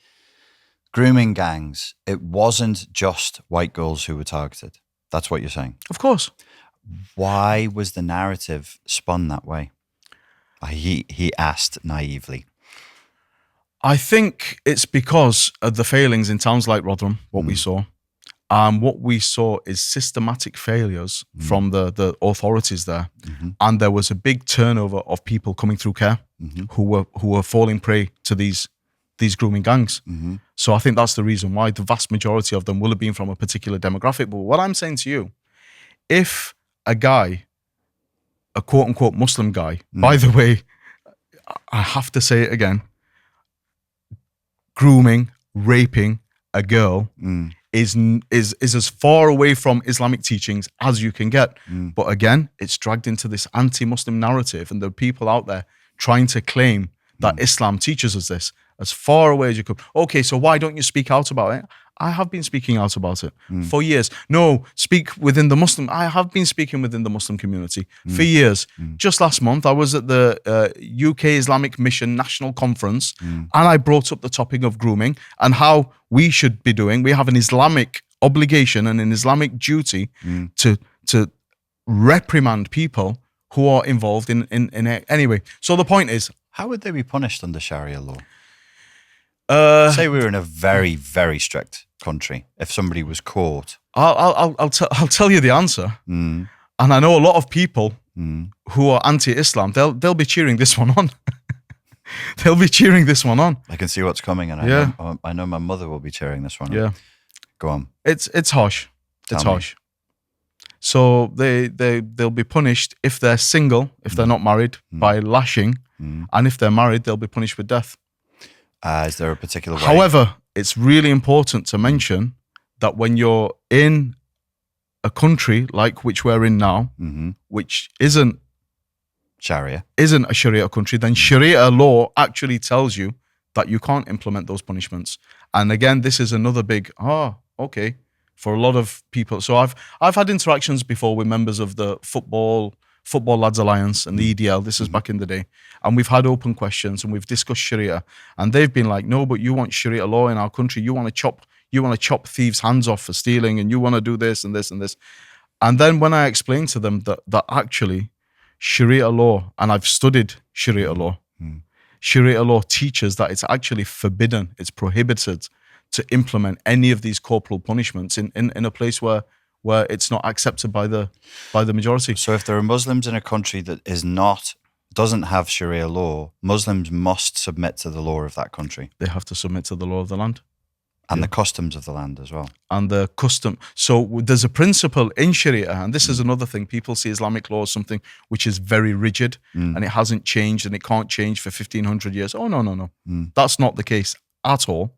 A: grooming gangs, it wasn't just white girls who were targeted. That's what you're saying?
B: Of course.
A: Why was the narrative spun that way? He asked naively.
B: I think it's because of the failings in towns like Rotherham, what we saw. What we saw is systematic failures from the authorities there. And there was a big turnover of people coming through care who were falling prey to these grooming gangs. So I think that's the reason why the vast majority of them will have been from a particular demographic. But what I'm saying to you, if a guy, a quote unquote Muslim guy, by the way, I have to say it again, grooming, raping a girl is as far away from Islamic teachings as you can get. But again, it's dragged into this anti-Muslim narrative, and there are people out there trying to claim that Islam teaches us this as far away as you could. Okay, so why don't you speak out about it? I have been speaking out about it for years. No, speak within the Muslim. I have been speaking within the Muslim community for years. Just last month, I was at the UK Islamic Mission National Conference, and I brought up the topic of grooming and how we should be doing. We have an Islamic obligation and an Islamic duty to reprimand people who are involved in it. Anyway, so the point is,
A: how would they be punished under Sharia law? Say we were in a very, very strict country. If somebody was caught,
B: I'll tell you the answer. And I know a lot of people who are anti-Islam. They'll be cheering this one on. They'll be cheering this one on.
A: I can see what's coming, and I know my mother will be cheering this one on.
B: Yeah,
A: go on.
B: It's harsh. It's harsh. So they'll be punished if they're single, if they're not married, by lashing, and if they're married, they'll be punished with death.
A: Is there a particular way?
B: However, it's really important to mention that when you're in a country like which we're in now, which isn't a Sharia country, then Sharia law actually tells you that you can't implement those punishments. And again, this is another big, okay, for a lot of people. So I've had interactions before with members of the Football Lads Alliance and the EDL. This is back in the day. And we've had open questions and we've discussed Sharia. And they've been like, no, but you want Sharia law in our country. You want to chop thieves' hands off for stealing, and you want to do this and this and this. And then when I explained to them that actually Sharia law, and I've studied Sharia law, Sharia law teaches that it's actually forbidden, it's prohibited to implement any of these corporal punishments in a place where it's not accepted by the majority.
A: So if there are Muslims in a country that doesn't have Sharia law, Muslims must submit to the law of that country.
B: They have to submit to the law of the land.
A: And the customs of the land as well.
B: And the custom. So there's a principle in Sharia, and this is another thing. People see Islamic law as something which is very rigid, and it hasn't changed, and it can't change for 1,500 years. Oh, no. That's not the case at all.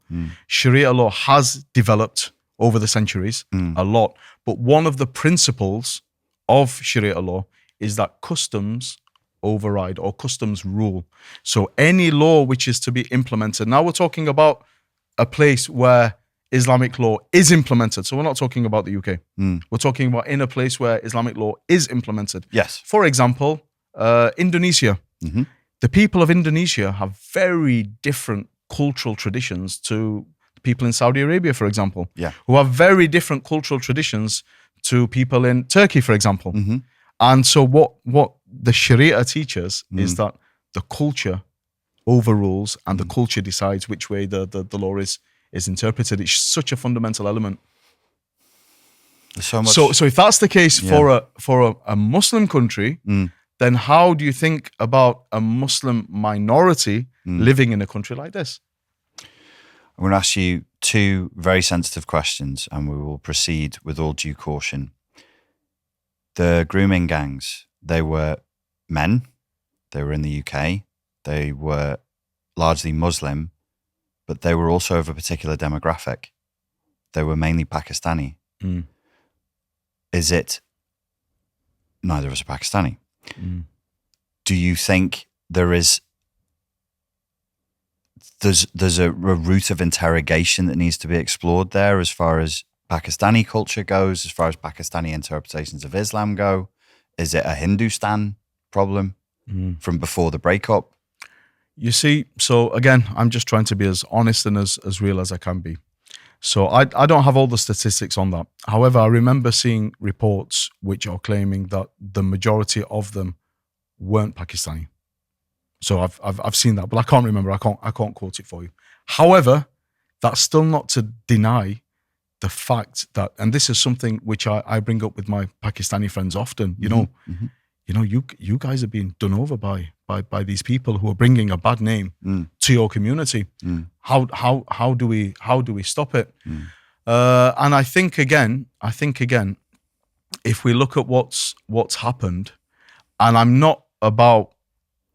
B: Sharia law has developed over the centuries a lot. But one of the principles of Sharia law is that customs override or customs rule. So any law which is to be implemented, now we're talking about a place where Islamic law is implemented. So we're not talking about the UK. We're talking about in a place where Islamic law is implemented.
A: Yes.
B: For example, Indonesia. The people of Indonesia have very different cultural traditions to people in Saudi Arabia, for example, who have very different cultural traditions to people in Turkey, for example. And so what the Sharia teaches is that the culture overrules and the culture decides which way the law is interpreted. It's such a fundamental element.
A: There's so much.
B: So if that's the case for a Muslim country, then how do you think about a Muslim minority living in a country like this?
A: I'm going to ask you two very sensitive questions, and we will proceed with all due caution. The grooming gangs, they were men. They were in the UK. They were largely Muslim, but they were also of a particular demographic. They were mainly Pakistani. Is it neither of us are Pakistani? Do you think there's a route of interrogation that needs to be explored there as far as Pakistani culture goes, as far as Pakistani interpretations of Islam go? Is it a Hindustan problem from before the breakup?
B: You see, so again, I'm just trying to be as honest and as real as I can be. So I don't have all the statistics on that. However, I remember seeing reports which are claiming that the majority of them weren't Pakistani. So I've seen that, but I can't remember. I can't quote it for you. However, that's still not to deny the fact that, and this is something which I bring up with my Pakistani friends often. You guys are being done over by these people who are bringing a bad name to your community. How do we stop it? And I think again, if we look at what's happened, and I'm not about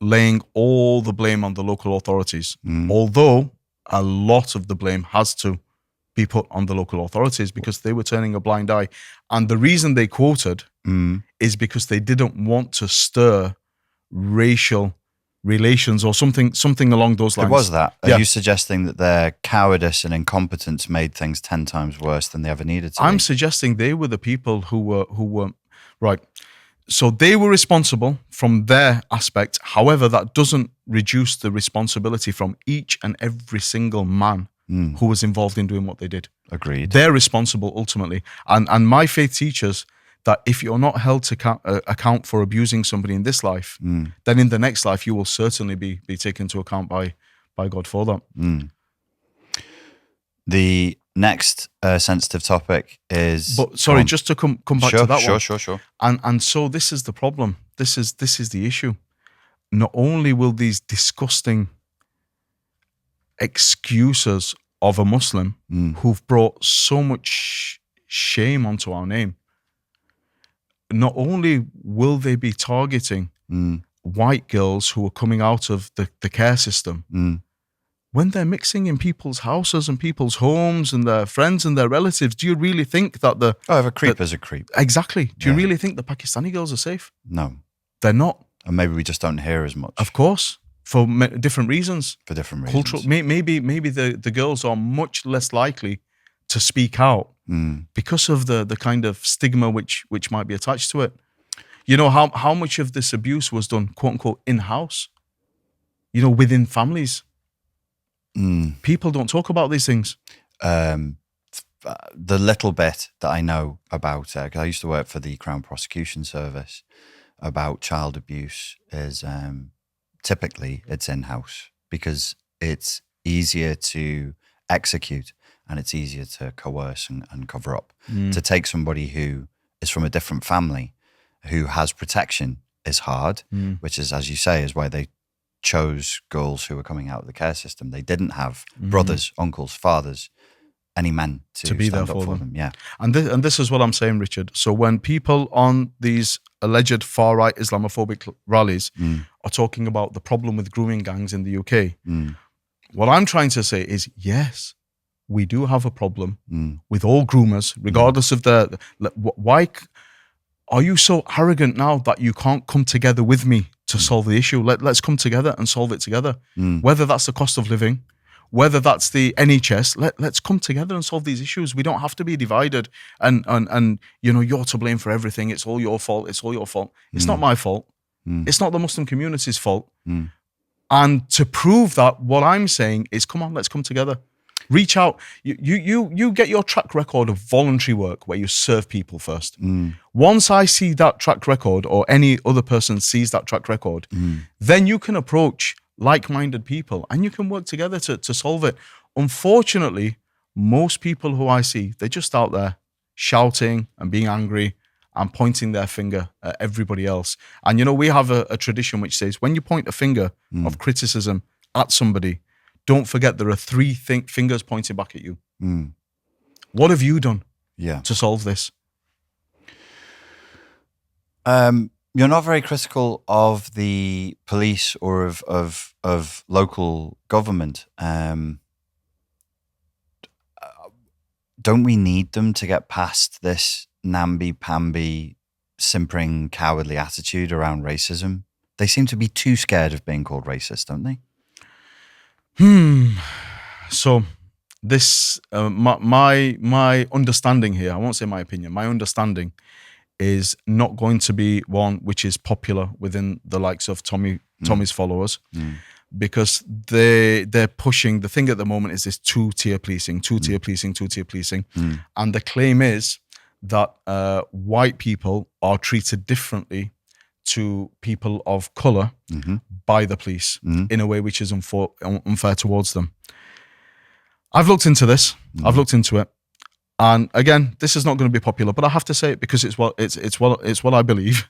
B: laying all the blame on the local authorities, although a lot of the blame has to be put on the local authorities because they were turning a blind eye. And the reason they quoted is because they didn't want to stir racial relations or something along those lines.
A: It was that. Are you suggesting that their cowardice and incompetence made things 10 times worse than they ever needed to?
B: I'm suggesting they were the people who were right. So they were responsible from their aspect. However, that doesn't reduce the responsibility from each and every single man who was involved in doing what they did.
A: Agreed.
B: They're responsible ultimately. And my faith teaches that if you're not held to account for abusing somebody in this life, then in the next life you will certainly be taken into account by God for that.
A: The next sensitive topic is...
B: But sorry, just to come back to that one.
A: Sure.
B: And so this is the problem. This is the issue. Not only will these disgusting excuses of a Muslim who've brought so much shame onto our name, not only will they be targeting white girls who are coming out of the care system, when they're mixing in people's houses and people's homes and their friends and their relatives, do you really think that
A: if a creep is a creep.
B: Exactly. Do you really think the Pakistani girls are safe?
A: No.
B: They're not.
A: And maybe we just don't hear as much.
B: Of course. For different reasons.
A: For different reasons.
B: Cultural. Maybe the girls are much less likely to speak out because of the kind of stigma which might be attached to it. You know, how much of this abuse was done, quote unquote, in-house, within families. People don't talk about these things.
A: The little bit that I know about, because I used to work for the Crown Prosecution Service, about child abuse is typically it's in-house because it's easier to execute and it's easier to coerce and cover up. To take somebody who is from a different family, who has protection, is hard, which is, as you say, is why they chose girls who were coming out of the care system. They didn't have brothers, uncles, fathers, any men to
B: be
A: stand
B: there
A: up
B: for
A: for them. Yeah.
B: And this is what I'm saying, Richard. So when people on these alleged far-right Islamophobic rallies are talking about the problem with grooming gangs in the UK, what I'm trying to say is, yes, we do have a problem with all groomers, regardless of why are you so arrogant now that you can't come together with me to solve the issue? Let's come together and solve it together. Whether that's the cost of living, whether that's the NHS, let's come together and solve these issues. We don't have to be divided and you're to blame for everything. It's all your fault. It's all your fault. It's not my fault. It's not the Muslim community's fault. And to prove that, what I'm saying is, come on, let's come together. Reach out. You get your track record of voluntary work where you serve people first. Once I see that track record, or any other person sees that track record, then you can approach like-minded people and you can work together to solve it. Unfortunately, most people who I see, they're just out there, shouting and being angry and pointing their finger at everybody else. And, we have a tradition which says when you point a finger of criticism at somebody, don't forget there are three fingers pointing back at you. What have you done to solve this?
A: You're not very critical of the police or of local government. Don't we need them to get past this namby-pamby, simpering, cowardly attitude around racism? They seem to be too scared of being called racist, don't they?
B: So this, my understanding here, I won't say my opinion, my understanding is not going to be one which is popular within the likes of Tommy's followers, because they're pushing, the thing at the moment is this two-tier policing, and the claim is that white people are treated differently to people of color by the police in a way which is unfair towards them. I've looked into this. I've looked into it. And again, this is not going to be popular, but I have to say it because it's what I believe,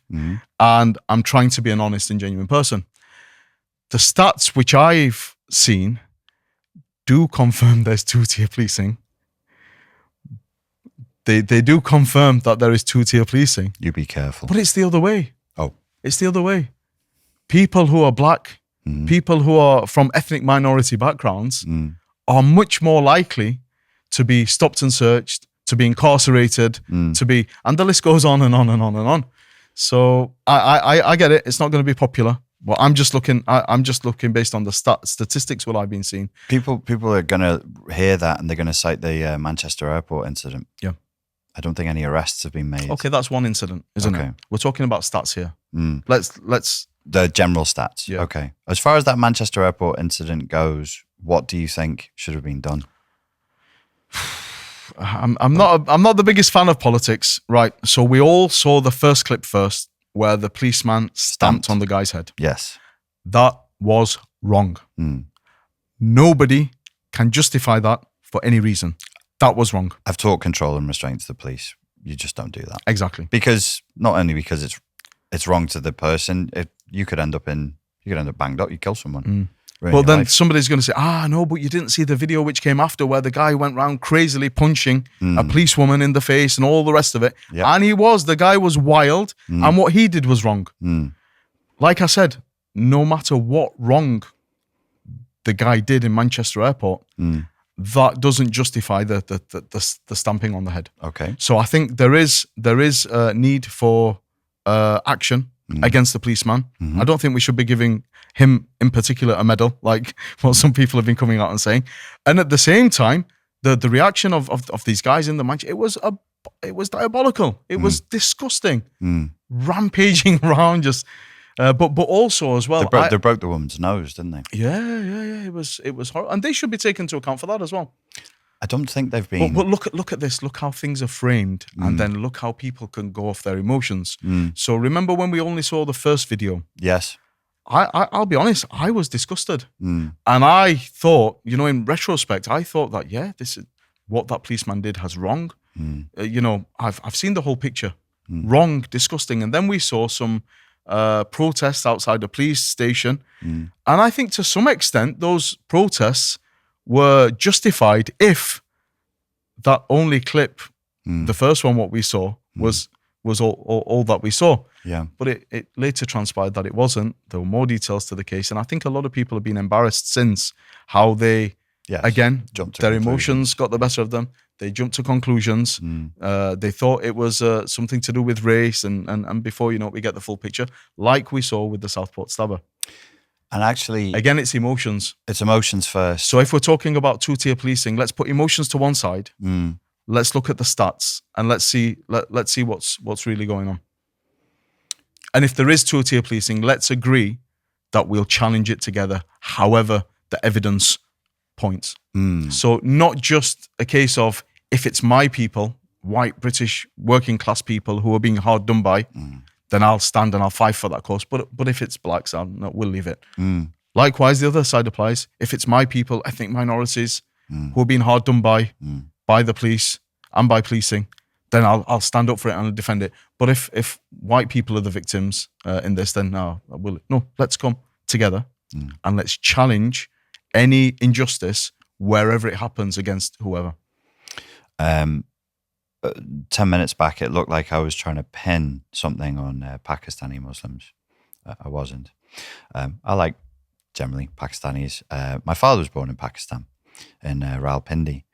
B: and I'm trying to be an honest and genuine person. The stats which I've seen do confirm there's two-tier policing. They do confirm that there is two-tier policing.
A: You be careful.
B: But it's the other way.
A: Oh,
B: it's the other way. People who are black, people who are from ethnic minority backgrounds, are much more likely to be stopped and searched, to be incarcerated, to be, and the list goes on and on and on and on. So I get it. It's not going to be popular. Well, I'm just looking based on the statistics what I've been seeing.
A: People are going to hear that and they're going to cite the Manchester airport incident.
B: Yeah.
A: I don't think any arrests have been made.
B: Okay, that's one incident, isn't it? We're talking about stats here. Let's
A: the general stats.
B: Yeah.
A: Okay. As far as that Manchester airport incident goes, what do you think should have been done?
B: I'm not the biggest fan of politics, right? So we all saw the first clip first, where the policeman stamped on the guy's head.
A: Yes,
B: that was wrong. Nobody can justify that for any reason. That was wrong.
A: I've taught control and restraint to the police. You just don't do that.
B: Exactly.
A: Because not only because it's wrong to the person, you could end up banged up. You kill someone.
B: Well, then somebody's going to say, no, but you didn't see the video which came after where the guy went around crazily punching a policewoman in the face and all the rest of it. Yep. And the guy was wild and what he did was wrong. Like I said, no matter what wrong the guy did in Manchester Airport, that doesn't justify the stamping on the head.
A: Okay.
B: So I think there is a need for action against the policeman. I don't think we should be giving him in particular a medal, like what some people have been coming out and saying. And at the same time, the reaction of these guys in the match, it was diabolical. It was disgusting, rampaging around just. But also as well,
A: they broke the woman's nose, didn't they?
B: Yeah. It was horrible, and they should be taken into account for that as well.
A: I don't think they've been.
B: But look at this. Look how things are framed, and then look how people can go off their emotions. So remember when we only saw the first video?
A: Yes.
B: I'll be honest. I was disgusted, and I thought, in retrospect, I thought that this is what that policeman did has wrong. I've seen the whole picture. Wrong, disgusting, and then we saw some protests outside the police station, and I think to some extent those protests were justified if that only clip, the first one, what we saw was all that we saw.
A: Yeah.
B: But it later transpired that it wasn't. There were more details to the case, and I think a lot of people have been embarrassed since how they their emotions got the better of them. They jumped to conclusions. They thought it was something to do with race, and before you know it, we get the full picture, like we saw with the Southport stabber.
A: And actually,
B: again, it's emotions.
A: It's emotions first.
B: So if we're talking about two-tier policing, let's put emotions to one side. Let's look at the stats and let's see what's really going on. And if there is two-tier policing, let's agree that we'll challenge it together, however the evidence points. So not just a case of if it's my people, white, British, working class people who are being hard done by, then I'll stand and I'll fight for that cause. But if it's blacks, we'll leave it. Likewise, the other side applies. If it's my people, ethnic minorities who are being hard done by the police and by policing, then I'll stand up for it and I'll defend it. But if white people are the victims in this, then no, let's come together and let's challenge any injustice wherever it happens against whoever.
A: 10 minutes back, it looked like I was trying to pin something on Pakistani Muslims. I wasn't. I like generally Pakistanis. My father was born in Pakistan, in Rawalpindi.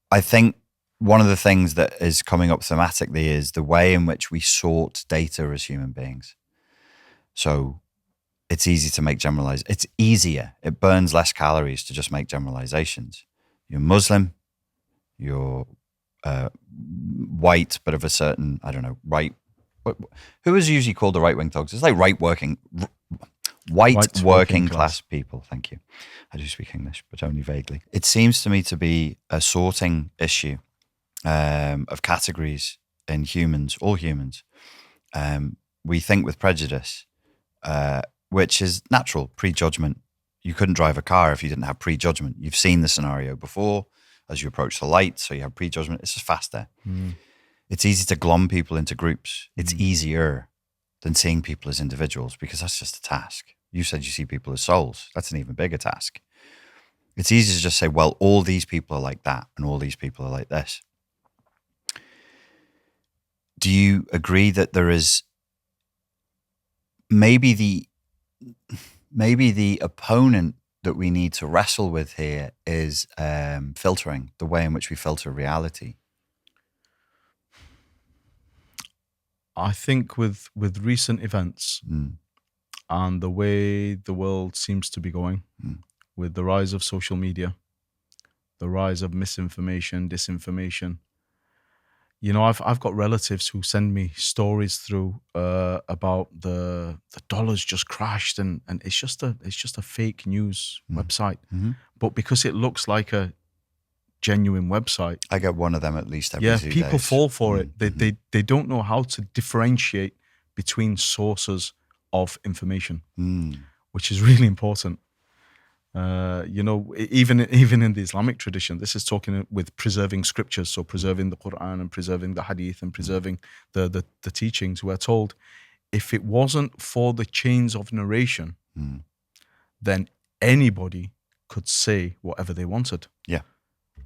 A: I think one of the things that is coming up thematically is the way in which we sort data as human beings. So it's easy to make it's easier. It burns less calories to just make generalizations. You're Muslim, you're white, but of a certain, I don't know, right. Who is usually called the right-wing thugs? It's like white working class people. Thank you. I do speak English, but only vaguely. It seems to me to be a sorting issue of categories in humans, all humans. We think with prejudice, which is natural, prejudgment. You couldn't drive a car if you didn't have prejudgment. You've seen the scenario before as you approach the light, so you have prejudgment. It's just faster. It's easy to glom people into groups. It's easier than seeing people as individuals because that's just a task. You said you see people as souls. That's an even bigger task. It's easy to just say, well, all these people are like that and all these people are like this. Do you agree that there is maybe the opponent that we need to wrestle with here is filtering, the way in which we filter reality?
B: I think with recent events and the way the world seems to be going, with the rise of social media, the rise of misinformation, disinformation, I've got relatives who send me stories through about the dollar's just crashed and it's just a fake news website, but because it looks like a genuine website,
A: I get one of them at least every 2
B: people
A: days.
B: fall for it. They don't know how to differentiate between sources of information, which is really important. Even in the Islamic tradition, this is talking with preserving scriptures, so preserving the Quran and preserving the Hadith and preserving the teachings. We're told if it wasn't for the chains of narration, then anybody could say whatever they wanted.
A: Yeah.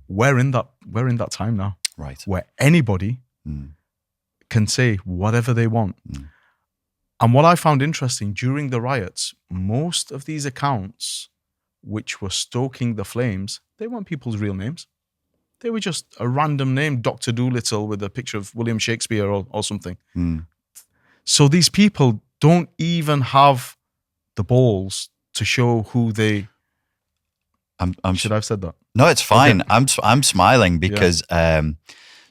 B: We're in that time now,
A: right?
B: Where anybody can say whatever they want. And what I found interesting during the riots, most of these accounts which were stoking the flames, they weren't people's real names. They were just a random name, Dr. Doolittle with a picture of William Shakespeare or something. So these people don't even have the balls to show who they... Should I have said that?
A: No, it's fine. Okay. I'm smiling because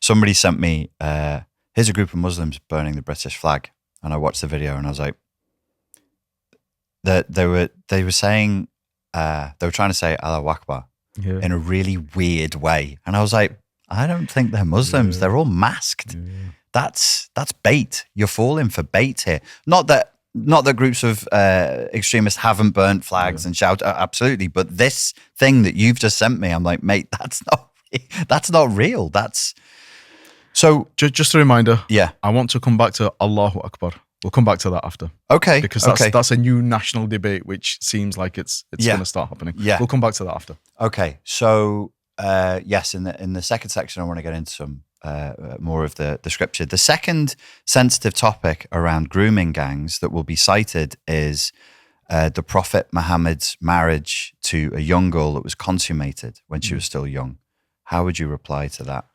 A: somebody sent me, here's a group of Muslims burning the British flag. And I watched the video and I was like, they were saying, they were trying to say Allahu Akbar in a really weird way. And I was like, I don't think they're Muslims. They're all masked. That's bait. You're falling for bait here. Not that groups of extremists haven't burnt flags and shout, absolutely. But this thing that you've just sent me, I'm like, mate, that's not real. So
B: just a reminder.
A: Yeah.
B: I want to come back to Allahu Akbar. We'll come back to that after.
A: Okay.
B: Because that's a new national debate, which seems like it's going to start happening.
A: Yeah.
B: We'll come back to that after.
A: Okay. So yes, in the second section, I want to get into some more of the scripture. The second sensitive topic around grooming gangs that will be cited is the Prophet Muhammad's marriage to a young girl that was consummated when she was still young. How would you reply to that?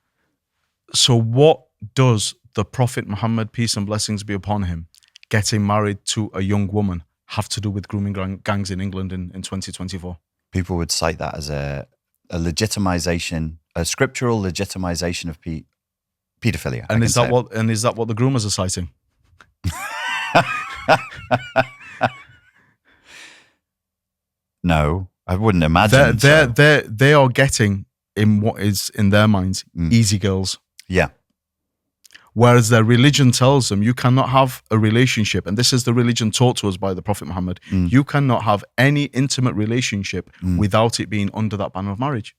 B: So what does the Prophet Muhammad, peace and blessings be upon him, getting married to a young woman have to do with grooming gangs in England in 2024?
A: People would cite that as a legitimization, a scriptural legitimization of pedophilia.
B: And is that what the groomers are citing?
A: No, I wouldn't imagine.
B: They are getting, in what is in their minds, easy girls.
A: Yeah.
B: Whereas their religion tells them you cannot have a relationship, and this is the religion taught to us by the Prophet Muhammad. You cannot have any intimate relationship without it being under that ban of marriage.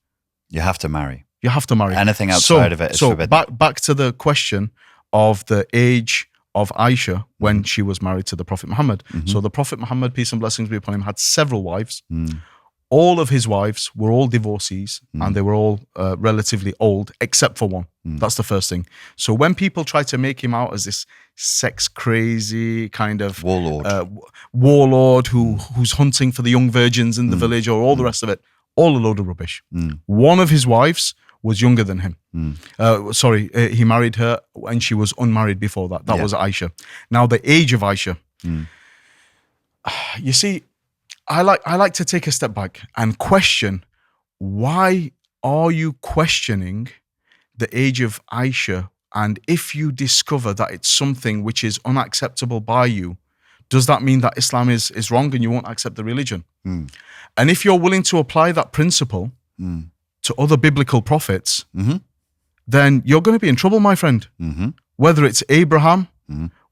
A: You have to marry.
B: You have to marry.
A: Anything outside of it is forbidden.
B: Back to the question of the age of Aisha when she was married to the Prophet Muhammad. So the Prophet Muhammad, peace and blessings be upon him, had several wives. All of his wives were all divorcees and they were all relatively old, except for one. That's the first thing. So when people try to make him out as this sex crazy kind of warlord who's hunting for the young virgins in the village or all the rest of it, all a load of rubbish. One of his wives was younger than him. He married her when she was unmarried before that. That was Aisha. Now the age of Aisha. You see, I like to take a step back and question, why are you questioning the age of Aisha? And if you discover that it's something which is unacceptable by you, does that mean that Islam is wrong and you won't accept the religion? And if you're willing to apply that principle to other biblical prophets, then you're going to be in trouble, my friend. Whether it's Abraham,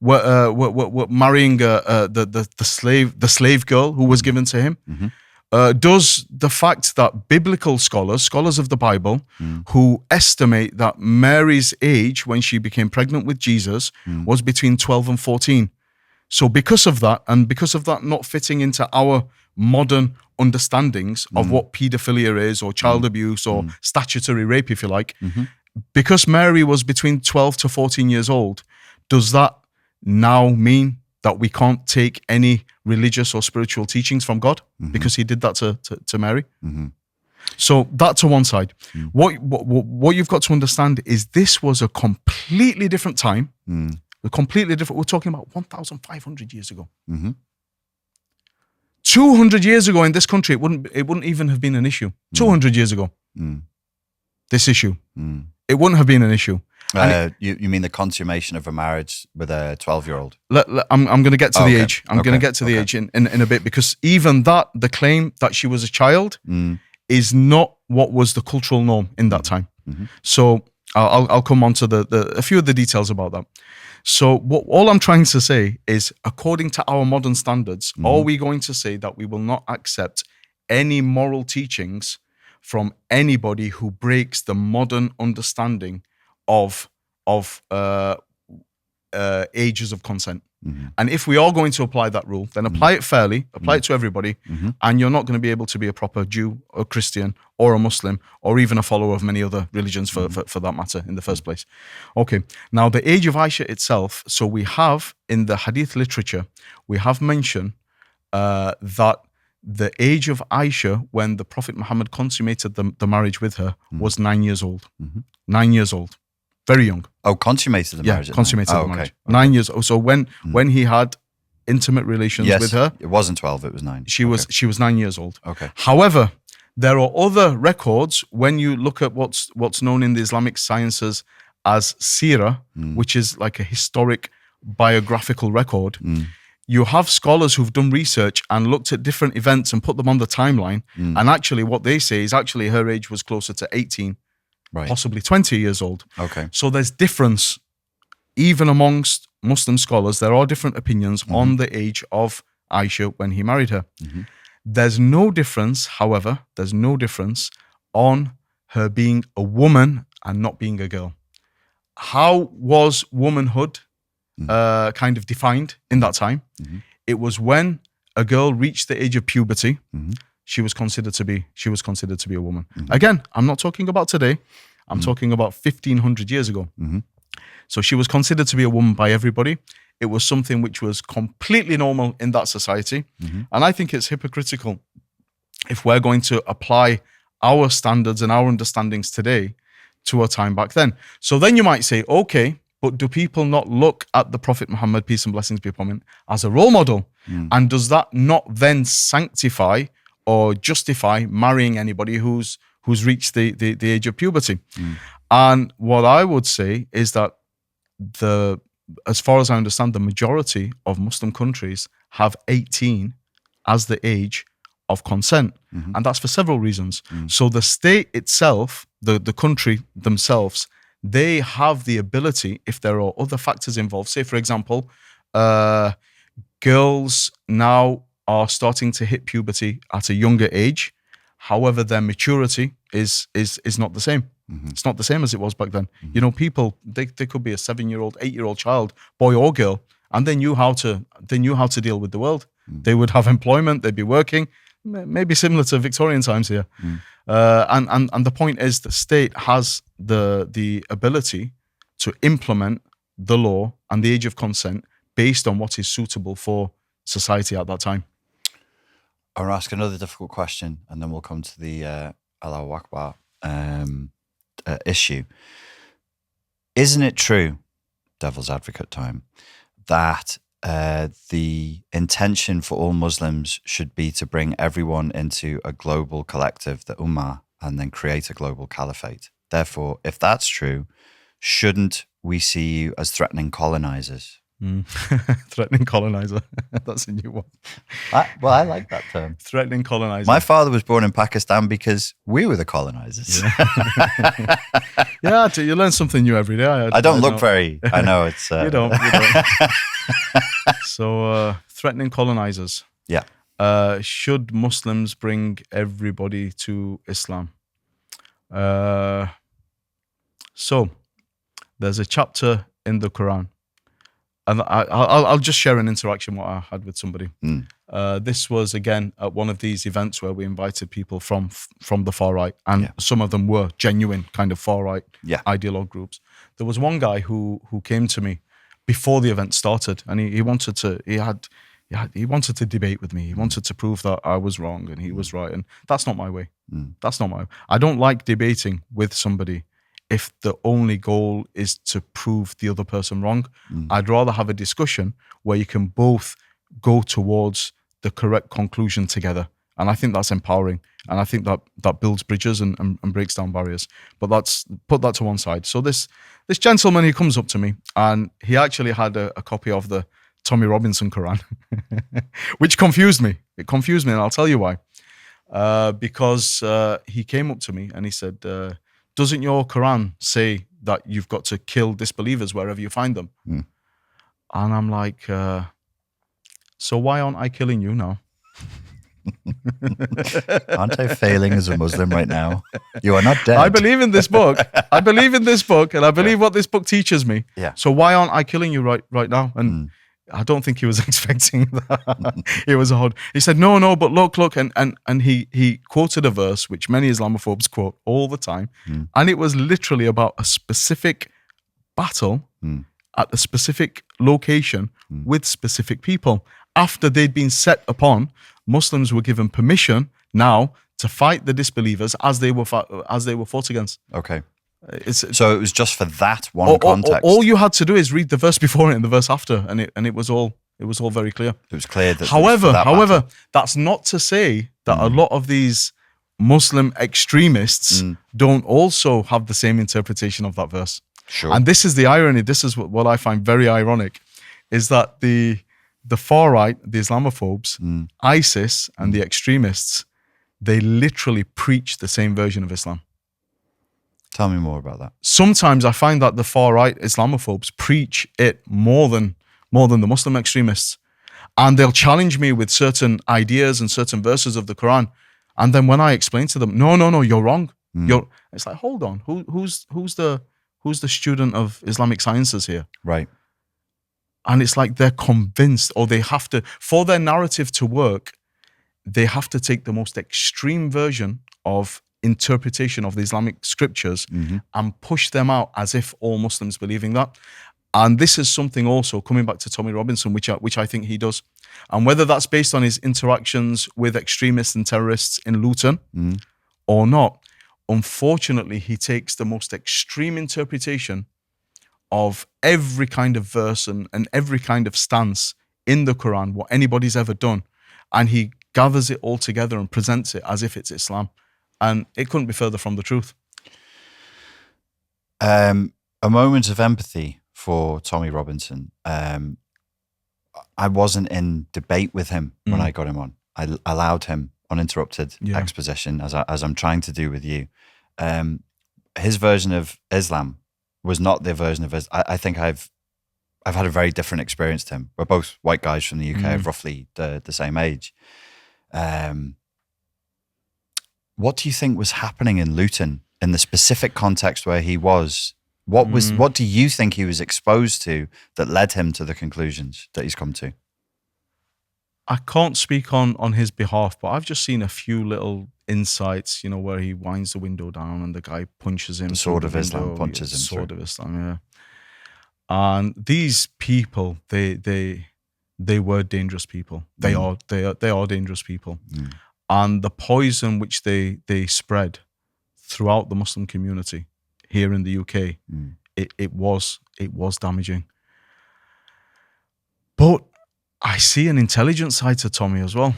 B: marrying the slave girl who was given to him, does the fact that biblical scholars of the Bible, who estimate that Mary's age when she became pregnant with Jesus was between 12 and 14. So because of that, and because of that not fitting into our modern understandings of what paedophilia is, or child abuse, or statutory rape, if you like, because Mary was between 12 to 14 years old, does that now mean that we can't take any religious or spiritual teachings from God because he did that to Mary? So that to one side. What you've got to understand is this was a completely different time, we're talking about 1,500 years ago. 200 years ago in this country, it wouldn't even have been an issue. 200 years ago, this issue, it wouldn't have been an issue.
A: You mean the consummation of a marriage with a 12-year-old?
B: I'm going to get to the age. I'm going to get to the age in a bit, because even that, the claim that she was a child is not what was the cultural norm in that time. So I'll come on to a few of the details about that. So all I'm trying to say is, according to our modern standards, are we going to say that we will not accept any moral teachings from anybody who breaks the modern understanding of ages of consent? And if we are going to apply that rule, then apply it fairly, apply it to everybody, and you're not going to be able to be a proper Jew or Christian or a Muslim or even a follower of many other religions for that matter in the first place. Okay, now the age of Aisha itself, so we have in the hadith literature, we have mentioned that the age of Aisha when the Prophet Muhammad consummated the marriage with her was 9 years old. 9 years old. Very young.
A: Oh, consummated the marriage?
B: Yeah, consummated the marriage.
A: Okay.
B: 9 years old. So when he had intimate relations with her,
A: it wasn't 12, it was 9.
B: She was 9 years old.
A: Okay.
B: However, there are other records when you look at what's known in the Islamic sciences as seerah, which is like a historic biographical record. You have scholars who've done research and looked at different events and put them on the timeline. And actually what they say is actually her age was closer to 18. Right. Possibly 20 years old.
A: Okay.
B: So there's difference, even amongst Muslim scholars, there are different opinions on the age of Aisha when he married her. There's no difference, however, on her being a woman and not being a girl. How was womanhood kind of defined in that time? It was when a girl reached the age of puberty, she was considered to be a woman. Again, I'm not talking about today. I'm talking about 1,500 years ago. So she was considered to be a woman by everybody. It was something which was completely normal in that society. And I think it's hypocritical if we're going to apply our standards and our understandings today to a time back then. So then you might say, okay, but do people not look at the Prophet Muhammad, peace and blessings be upon him, as a role model? And does that not then sanctify or justify marrying anybody who's reached the age of puberty? And what I would say is that as far as I understand, the majority of Muslim countries have 18 as the age of consent. And that's for several reasons. So the state itself, the country themselves, they have the ability, if there are other factors involved, say for example, girls now are starting to hit puberty at a younger age. However, their maturity is not the same. It's not the same as it was back then. You know, people they could be a 7-year-old, 8-year-old child, boy or girl, and they knew how to deal with the world. They would have employment. They'd be working, maybe similar to Victorian times here. And the point is, the state has the ability to implement the law and the age of consent based on what is suitable for society at that time.
A: I'll ask another difficult question, and then we'll come to the Allahu Akbar issue. Isn't it true, devil's advocate time, that the intention for all Muslims should be to bring everyone into a global collective, the Ummah, and then create a global caliphate? Therefore, if that's true, shouldn't we see you as threatening colonizers?
B: Threatening colonizer. That's a new one.
A: I like that term.
B: Threatening colonizer.
A: My father was born in Pakistan because we were the colonizers.
B: Yeah, you learn something new every day.
A: I don't look very. I know it's.
B: You don't. So, threatening colonizers.
A: Yeah.
B: Should Muslims bring everybody to Islam? So, there's a chapter in the Quran. And I'll just share an interaction what I had with somebody. This was, again, at one of these events where we invited people from the far right, and some of them were genuine kind of far right ideologue groups. There was one guy who came to me before the event started, and he wanted to debate with me. He wanted to prove that I was wrong and he was right, and that's not my way. That's not my way. I don't like debating with somebody if the only goal is to prove the other person wrong. I'd rather have a discussion where you can both go towards the correct conclusion together. And I think that's empowering. And I think that builds bridges and breaks down barriers. But put that to one side. So this gentleman, he comes up to me, and he actually had a copy of the Tommy Robinson Quran, which confused me. It confused me, and I'll tell you why. Because he came up to me and he said, doesn't your Quran say that you've got to kill disbelievers wherever you find them? And I'm like, so why aren't I killing you now?
A: Aren't I failing as a Muslim right now? You are not dead.
B: I believe in this book. I believe in this book, and I believe what this book teaches me.
A: Yeah.
B: So why aren't I killing you right now? And I don't think he was expecting that. It was odd. He said, no, but look, and he quoted a verse which many Islamophobes quote all the time, and it was literally about a specific battle at a specific location with specific people. After they'd been set upon, Muslims were given permission now to fight the disbelievers as they were fought against.
A: Okay. So it was just for that one context.
B: All you had to do is read the verse before it and the verse after, and it was all very clear.
A: It was clear that.
B: However, that's not to say that a lot of these Muslim extremists don't also have the same interpretation of that verse.
A: Sure.
B: And this is the irony. This is what I find very ironic, is that the far right, the Islamophobes, ISIS, and the extremists, they literally preach the same version of Islam.
A: Tell me more about that.
B: Sometimes I find that the far right Islamophobes preach it more than the Muslim extremists, and they'll challenge me with certain ideas and certain verses of the Quran, and then when I explain to them, no, you're wrong. It's like, hold on, who's the student of Islamic sciences here?
A: Right.
B: And it's like they're convinced, or they have to, for their narrative to work, they have to take the most extreme version of interpretation of the Islamic scriptures and push them out as if all Muslims believing that. And this is something also, coming back to Tommy Robinson, which I think he does. And whether that's based on his interactions with extremists and terrorists in Luton or not, unfortunately, he takes the most extreme interpretation of every kind of verse and every kind of stance in the Quran, what anybody's ever done, and he gathers it all together and presents it as if it's Islam. And it couldn't be further from the truth.
A: A moment of empathy for Tommy Robinson. I wasn't in debate with him when I got him on. I allowed him uninterrupted exposition, as I'm trying to do with you. His version of Islam was not the version of Islam. I think I've had a very different experience to him. We're both white guys from the UK, of roughly the same age. What do you think was happening in Luton in the specific context where he was? What do you think he was exposed to that led him to the conclusions that he's come to?
B: I can't speak on his behalf, but I've just seen a few little insights, where he winds the window down and the guy punches him.
A: The sword of Islam punches him.
B: Sword of Islam, yeah. And these people, they were dangerous people. They are dangerous people. And the poison which they spread throughout the Muslim community here in the UK, it was damaging. But I see an intelligent side to Tommy as well.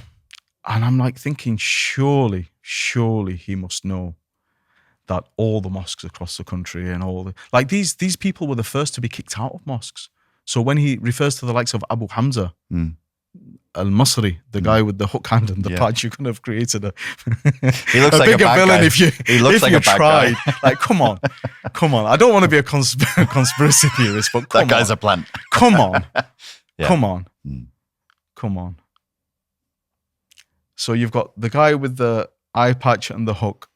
B: And I'm like thinking, surely he must know that all the mosques across the country and these people were the first to be kicked out of mosques. So when he refers to the likes of Abu Hamza al-Masri, the guy with the hook hand and the badge, you couldn't have created
A: he looks like a bad
B: villain
A: guy.
B: if you tried.
A: Guy.
B: Like, come on. I don't want to be a conspiracy theorist, but
A: that guy's a plant.
B: Come on.
A: Yeah.
B: Come on. Come on. So you've got the guy with the eye patch and the hook.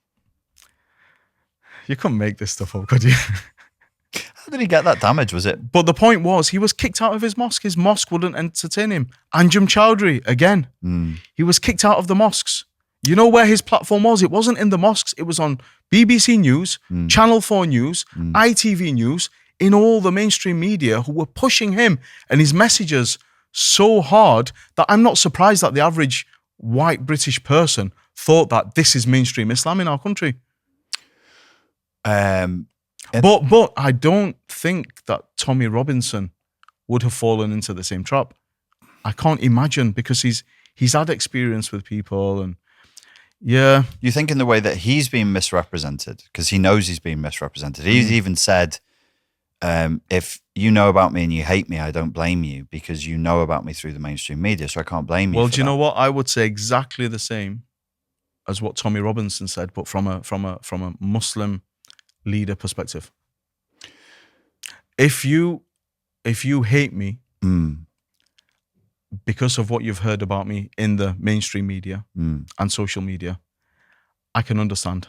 B: You couldn't make this stuff up, could you?
A: How did he get that damage, was it?
B: But the point was, he was kicked out of his mosque. His mosque wouldn't entertain him. Anjem Chowdhury, again. He was kicked out of the mosques. You know where his platform was? It wasn't in the mosques. It was on BBC News, Channel 4 News, ITV News, in all the mainstream media who were pushing him and his messages so hard that I'm not surprised that the average white British person thought that this is mainstream Islam in our country. But I don't think that Tommy Robinson would have fallen into the same trap. I can't imagine, because he's had experience with people, and yeah.
A: You think in the way that he's been misrepresented, because he knows he's been misrepresented. He's even said, if you know about me and you hate me, I don't blame you, because you know about me through the mainstream media, so I can't blame you.
B: Well, do you know what? I would say exactly the same as what Tommy Robinson said, but from a Muslim leader perspective. If you hate me because of what you've heard about me in the mainstream media and social media, I can understand.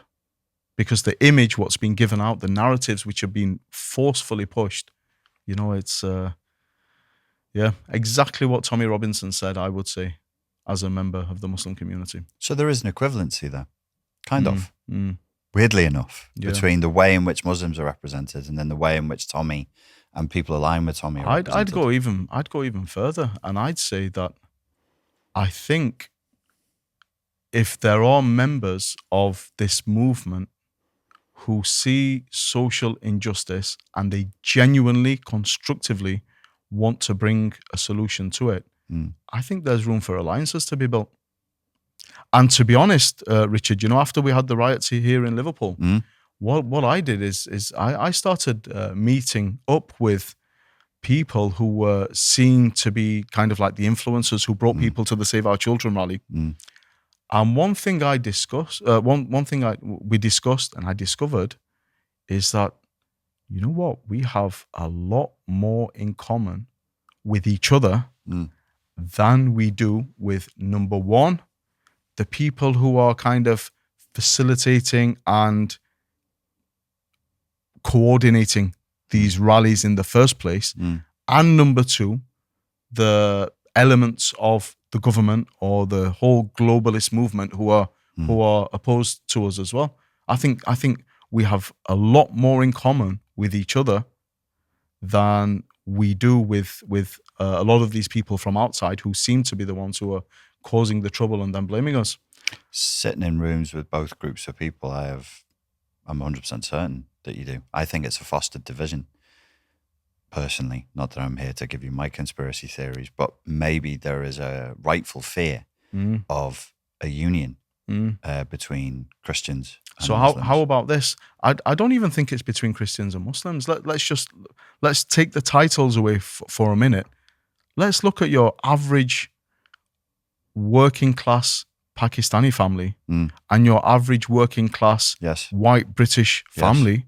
B: Because the image, what's been given out, the narratives which have been forcefully pushed, it's exactly what Tommy Robinson said, I would say, as a member of the Muslim community.
A: So there is an equivalency there, kind of. Weirdly enough, between the way in which Muslims are represented and then the way in which Tommy and people aligned with Tommy are represented.
B: I'd go even further, and I'd say that I think if there are members of this movement who see social injustice and they genuinely, constructively want to bring a solution to it, I think there's room for alliances to be built. And to be honest, Richard, after we had the riots here in Liverpool, what I did is I started meeting up with people who were seen to be kind of like the influencers who brought people to the Save Our Children rally. And one thing we discussed and I discovered is that, you know what, we have a lot more in common with each other than we do with, number one, the people who are kind of facilitating and coordinating these rallies in the first place. And number two, the elements of the government or the whole globalist movement who are opposed to us as well. I think we have a lot more in common with each other than we do with a lot of these people from outside who seem to be the ones who are causing the trouble and then blaming us.
A: Sitting in rooms with both groups of people, I'm 100% certain that you do. I think it's a fostered division. Personally, not that I'm here to give you my conspiracy theories, but maybe there is a rightful fear of a union between Christians and Muslims.
B: How about this? I don't even think it's between Christians and Muslims. Let's take the titles away for a minute. Let's look at your average working class Pakistani family and your average working class white British family.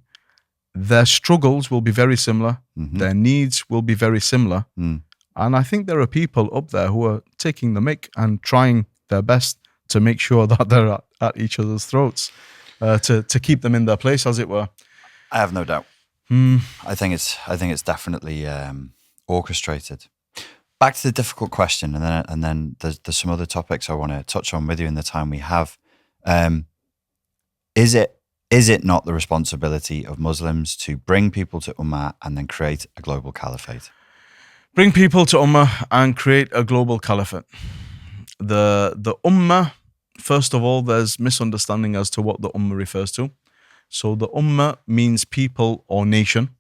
B: Their struggles will be very similar. Their needs will be very similar. And I think there are people up there who are taking the mick and trying their best to make sure that they're at each other's throats, to keep them in their place, as it were.
A: I have no doubt. I think it's definitely orchestrated. Back to the difficult question, and then there's some other topics I want to touch on with you in the time we have. Is it not the responsibility of Muslims to bring people to Ummah and then create a global caliphate?
B: Bring people to Ummah and create a global caliphate. The Ummah, first of all, there's misunderstanding as to what the Ummah refers to. So the Ummah means people or nation,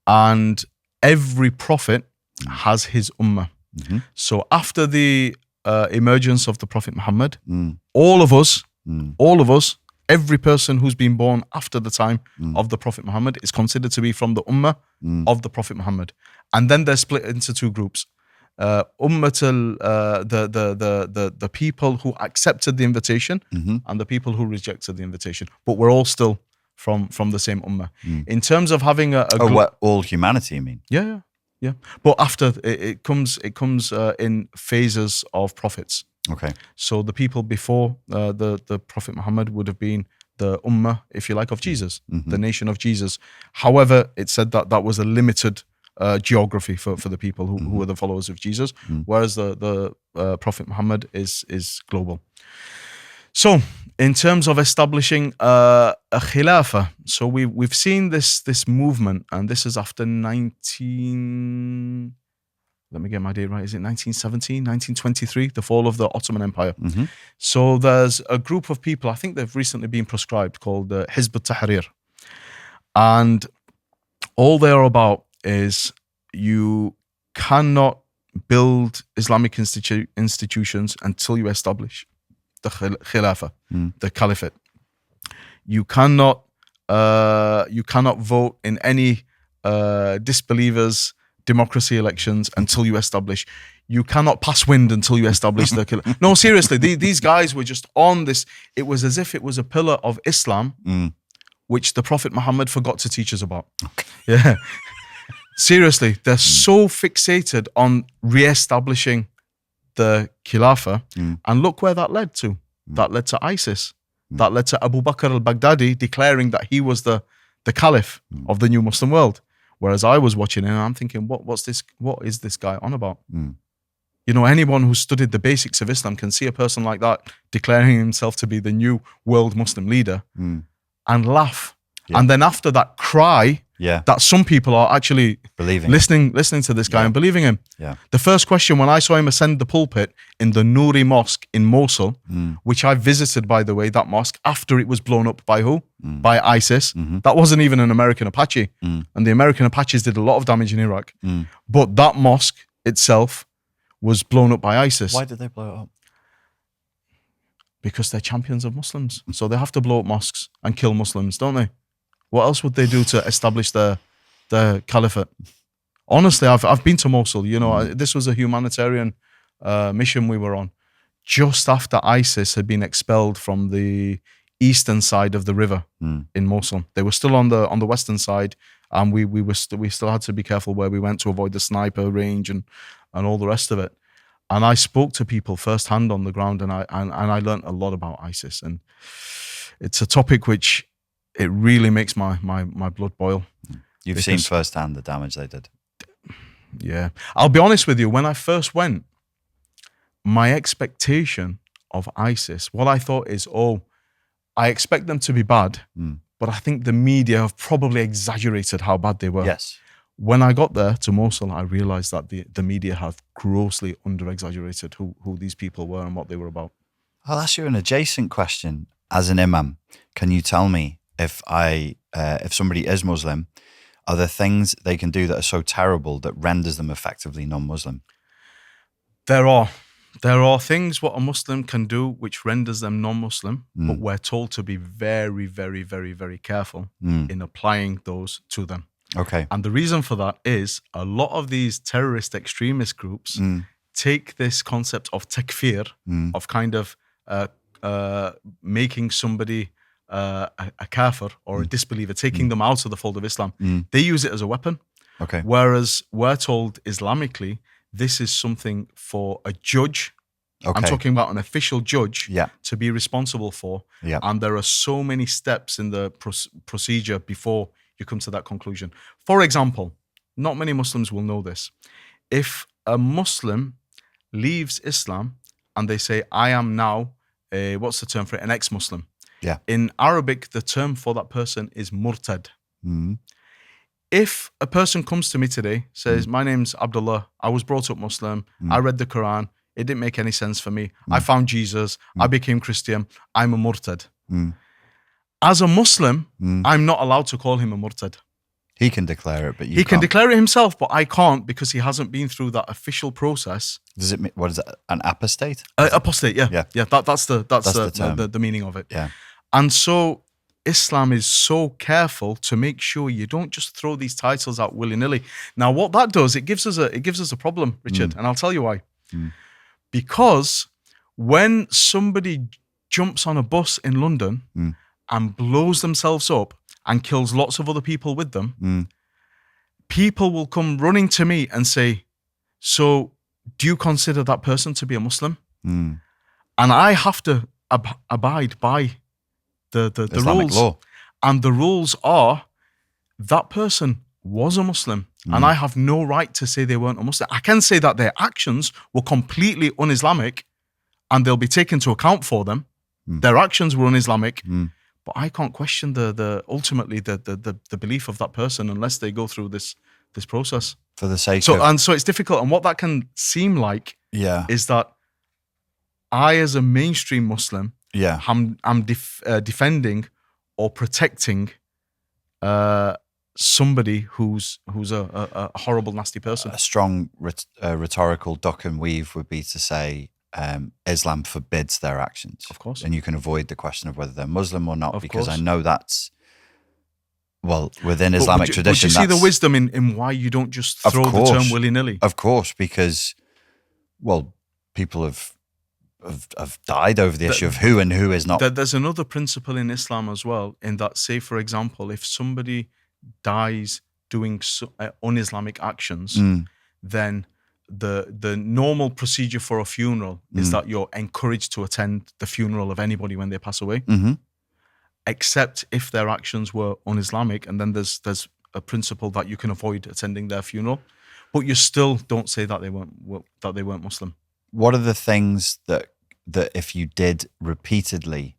B: and every prophet has his Ummah. So after the emergence of the Prophet Muhammad, all of us, every person who's been born after the time of the Prophet Muhammad is considered to be from the Ummah of the Prophet Muhammad. And then they're split into two groups. Ummatul, the people who accepted the invitation and the people who rejected the invitation. But we're all still from the same Ummah. In terms of having
A: all humanity, you mean?
B: Yeah. But after it comes in phases of prophets.
A: Okay.
B: So the people before the Prophet Muhammad would have been the Ummah, if you like, of Jesus, the nation of Jesus. However, it said that was a limited geography for the people who were the followers of Jesus, whereas the Prophet Muhammad is global. So, in terms of establishing a khilafah, so we've seen this movement, and this is after 19. Let me get my date right. Is it 1917, 1923, the fall of the Ottoman Empire? So there's a group of people, I think they've recently been proscribed, called Hizb ut-Tahrir. And all they're about is you cannot build Islamic institutions until you establish the Khilafah, the Caliphate. You cannot vote in any disbelievers' democracy elections until you establish. You cannot pass wind until you establish the. No, seriously, these guys were just on this. It was as if it was a pillar of Islam, which the Prophet Muhammad forgot to teach us about. Yeah, seriously, they're so fixated on re-establishing the Khilafah, and look where that led to. That led to ISIS. That led to Abu Bakr al-Baghdadi declaring that he was the Caliph of the new Muslim world. Whereas I was watching it and I'm thinking, what is this guy on about? You know, anyone who studied the basics of Islam can see a person like that declaring himself to be the new world Muslim leader and laugh. Yeah. And then after that, cry that some people are actually listening to this guy and believing him. Yeah. The first question when I saw him ascend the pulpit in the Nouri Mosque in Mosul, which I visited, by the way, that mosque after it was blown up by who? By ISIS. That wasn't even an American Apache. And the American Apaches did a lot of damage in Iraq. But that mosque itself was blown up by ISIS.
A: Why did they blow it up?
B: Because they're champions of Muslims. So they have to blow up mosques and kill Muslims, don't they? What else would they do to establish their caliphate? Honestly, I've been to Mosul. You know, this was a humanitarian mission we were on. Just after ISIS had been expelled from the eastern side of the river in Mosul, they were still on the western side, and we still had to be careful where we went to avoid the sniper range and all the rest of it. And I spoke to people firsthand on the ground, and I learned a lot about ISIS, and it's a topic which. It really makes my blood boil.
A: You've seen firsthand the damage they did.
B: Yeah. I'll be honest with you, when I first went, my expectation of ISIS, what I thought is, I expect them to be bad, but I think the media have probably exaggerated how bad they were.
A: Yes.
B: When I got there to Mosul, I realized that the media have grossly under-exaggerated who these people were and what they were about.
A: I'll ask you an adjacent question. As an imam, can you tell me, if somebody is Muslim, are there things they can do that are so terrible that renders them effectively non-Muslim?
B: There are things what a Muslim can do which renders them non-Muslim, but we're told to be very, very, very, very careful in applying those to them.
A: Okay.
B: And the reason for that is a lot of these terrorist extremist groups take this concept of takfir, of kind of making somebody a kafir or a disbeliever, taking them out of the fold of Islam. They use it as a weapon.
A: Okay.
B: Whereas we're told Islamically, this is something for a judge I'm
A: Okay.
B: talking about an official judge
A: Yeah.
B: to be responsible for.
A: Yeah.
B: And there are so many steps in the procedure before you come to that conclusion. For example, not many Muslims will know this. If a Muslim leaves Islam and they say, I am now, what's the term for it? An ex-Muslim.
A: Yeah.
B: In Arabic, the term for that person is murtad.
A: Mm.
B: If a person comes to me today, says, my name's Abdullah, I was brought up Muslim, I read the Quran, it didn't make any sense for me, I found Jesus, I became Christian, I'm a murtad. As a Muslim, I'm not allowed to call him a murtad.
A: He can declare it, but
B: He can declare it himself, but I can't because he hasn't been through that official process.
A: Does it mean, what is that, an apostate?
B: Apostate, yeah.
A: Yeah.
B: Yeah, that's the
A: term.
B: the meaning of it.
A: Yeah.
B: And so Islam is so careful to make sure you don't just throw these titles out willy-nilly. Now, what that does, it gives us a problem, Richard, and I'll tell you why. Because when somebody jumps on a bus in London and blows themselves up and kills lots of other people with them, people will come running to me and say, so do you consider that person to be a Muslim? And I have to abide by the
A: Islamic
B: rules.
A: law.
B: And the rules are that person was a Muslim and I have no right to say they weren't a Muslim. I can say that their actions were completely un-Islamic and they'll be taken into account for them. Their actions were un-Islamic, but I can't question ultimately the belief of that person unless they go through this process.
A: For the sake
B: So
A: of...
B: it's difficult. And what that can seem like is that I, as a mainstream Muslim, I'm defending or protecting somebody who's a horrible, nasty person.
A: A strong rhetorical duck and weave would be to say Islam forbids their actions.
B: Of course.
A: And you can avoid the question of whether they're Muslim or not,
B: Of
A: because
B: course.
A: I know that's, well, within Islamic tradition.
B: Would you see the wisdom in why you don't just throw the term willy-nilly?
A: Of course, because, well, people have died over the issue of who and who is not.
B: There's another principle in Islam as well, in that, say, for example, if somebody dies doing un-Islamic actions, then the normal procedure for a funeral is that you're encouraged to attend the funeral of anybody when they pass away, except if their actions were un-Islamic, and then there's a principle that you can avoid attending their funeral, but you still don't say that they weren't Muslim.
A: What are the things that if you did repeatedly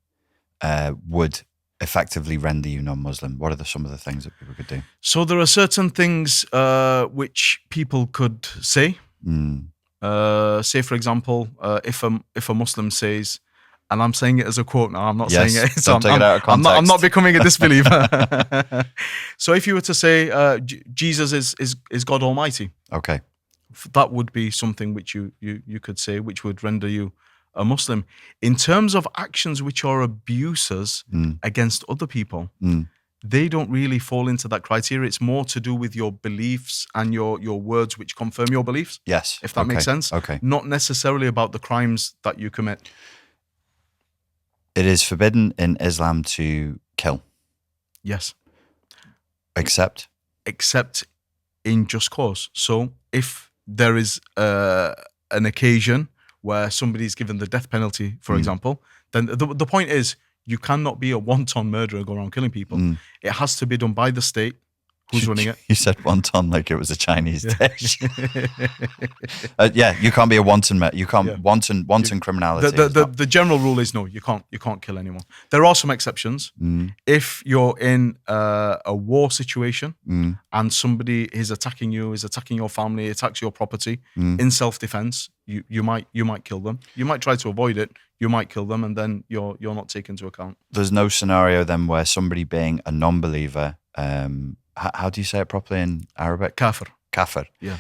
A: would effectively render you non-Muslim? What are some of the things that people could do?
B: So there are certain things which people could say. Say, for example, if a Muslim says, and I'm saying it as a quote now, I'm not saying it. So
A: don't take it out of context.
B: I'm not becoming a disbeliever. So if you were to say Jesus is God Almighty,
A: okay,
B: that would be something which you could say, which would render you a Muslim. In terms of actions which are abuses against other people, they don't really fall into that criteria. It's more to do with your beliefs and your words which confirm your beliefs.
A: Yes.
B: If that makes sense.
A: Okay.
B: Not necessarily about the crimes that you commit.
A: It is forbidden in Islam to kill.
B: Yes.
A: Except
B: in just cause. So if there is an occasion where somebody's given the death penalty, for example, then the point is, you cannot be a wanton murderer, go around killing people. It has to be done by the state. Who's running it?
A: You said wonton like it was a Chinese dish. You can't be a wanton. You can't wanton criminality.
B: The general rule is no, you can't kill anyone. There are some exceptions. If you're in a war situation and somebody is attacking you, is attacking your family, attacks your property in self-defense, you might kill them. You might try to avoid it. You might kill them, and then you're not taken into account.
A: There's no scenario then where somebody being a non-believer, how do you say it properly in Arabic?
B: Kafir.
A: Kafir.
B: Yeah.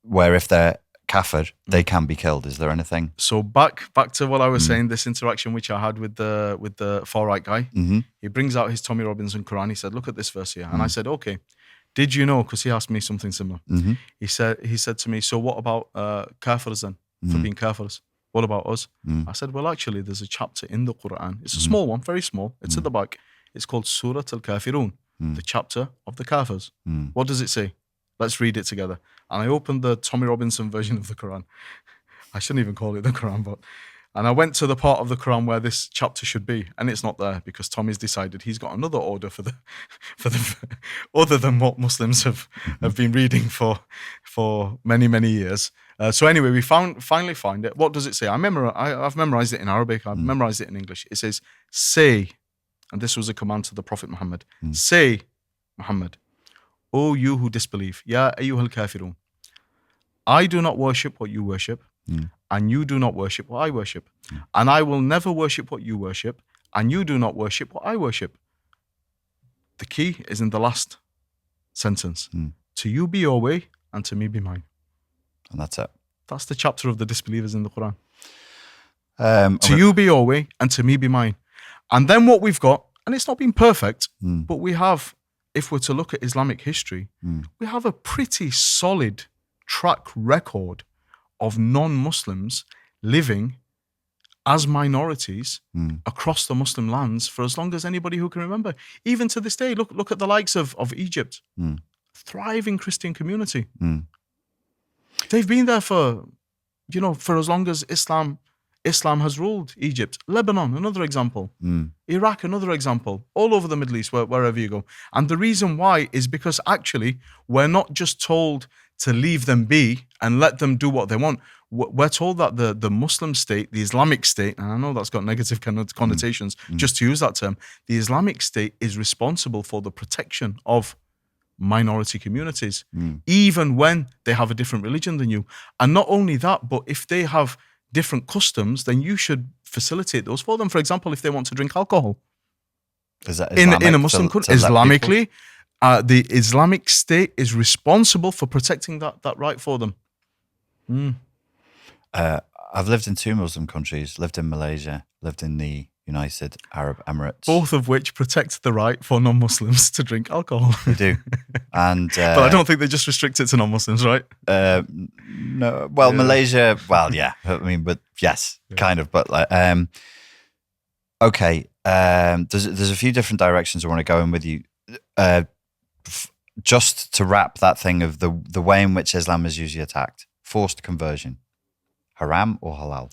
A: Where if they're kafir, they can be killed. Is there anything?
B: So back to what I was saying, this interaction which I had with the far right guy. He brings out his Tommy Robinson Quran. He said, "Look at this verse here," and I said, "Okay, did you know?" Because he asked me something similar. He said to me, "So what about kafirs then? For being kafirs? What about us?" I said, "Well, actually, there's a chapter in the Quran. It's a small one, very small. It's at the back. It's called Surah Al-Kafirun, the chapter of the Kafirs. What does it say? Let's read it together." And I opened the Tommy Robinson version of the Quran. I shouldn't even call it the Quran, but. And I went to the part of the Quran where this chapter should be, and it's not there because Tommy's decided he's got another order for the other than what Muslims have been reading for many years. So anyway, we finally find it. What does it say? I've memorized it in Arabic. I've memorized it in English. It says, "Say," and this was a command to the Prophet Muhammad. Say, Muhammad, O you who disbelieve, Ya ayyuhal kafirun, I do not worship what you worship. And you do not worship what I worship. And I will never worship what you worship. And you do not worship what I worship. The key is in the last sentence. To you be your way, and to me be mine.
A: And that's it.
B: That's the chapter of the disbelievers in the Quran. To you be your way, and to me be mine. And then what we've got, and it's not been perfect, but we have, if we're to look at Islamic history, we have a pretty solid track record of non-Muslims living as minorities across the Muslim lands for as long as anybody who can remember. Even to this day, look at the likes of Egypt. Thriving Christian community. They've been there for as long as Islam has ruled Egypt. Lebanon, another example. Iraq, another example. All over the Middle East, wherever you go. And the reason why is because actually we're not just told to leave them be and let them do what they want. We're told that the Muslim state, the Islamic state, and I know that's got negative connotations, just to use that term, the Islamic state is responsible for the protection of minority communities, even when they have a different religion than you. And not only that, but if they have different customs, then you should facilitate those for them. For example, if they want to drink alcohol.
A: Is that
B: in a Muslim country, Islamically, the Islamic State is responsible for protecting that right for them.
A: I've lived in 2 Muslim countries, lived in Malaysia, lived in the United Arab Emirates.
B: Both of which protect the right for non-Muslims to drink alcohol.
A: They do. And
B: but I don't think they just restrict it to non-Muslims, right?
A: No. Well, Malaysia, well, yeah. I mean, but yes, kind of. But like, okay. There's a few different directions I want to go in with you. Just to wrap that thing of the way in which Islam is usually attacked. Forced conversion. Haram or halal?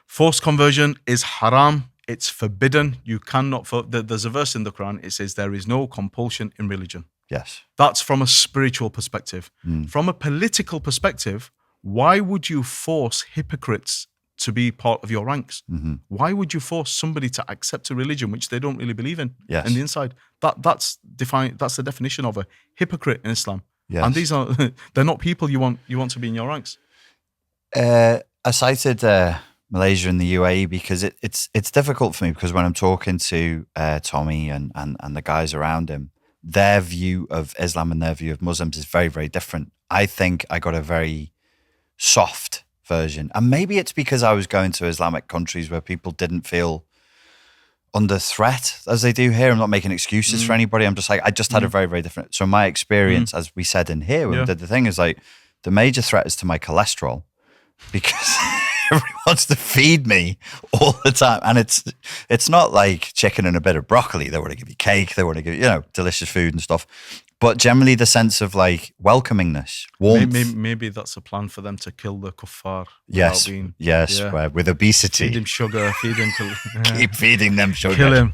B: Forced conversion is haram. It's forbidden. You cannot. There's a verse in the Quran. It says there is no compulsion in religion.
A: Yes.
B: That's from a spiritual perspective. From a political perspective, why would you force hypocrites to be part of your ranks? Why would you force somebody to accept a religion which they don't really believe in?
A: Yes.
B: In the inside, that's the definition of a hypocrite in Islam.
A: Yes.
B: And these are they're not people you want to be in your ranks.
A: I cited Malaysia and the UAE because it's difficult for me because when I'm talking to Tommy and the guys around him, their view of Islam and their view of Muslims is very, very different. I think I got a very soft version. And maybe it's because I was going to Islamic countries where people didn't feel under threat as they do here. I'm not making excuses for anybody. I'm just like, I just had a very, very different. So my experience, as we said in here when we did the thing, is like the major threat is to my cholesterol because everyone wants to feed me all the time. And it's not like chicken and a bit of broccoli. They want to give you cake. They want to give you, delicious food and stuff. But generally the sense of like welcomingness, warmth.
B: Maybe that's a plan for them to kill the kuffar.
A: Yes, with obesity.
B: Feed him sugar,
A: Keep feeding them sugar.
B: Kill him.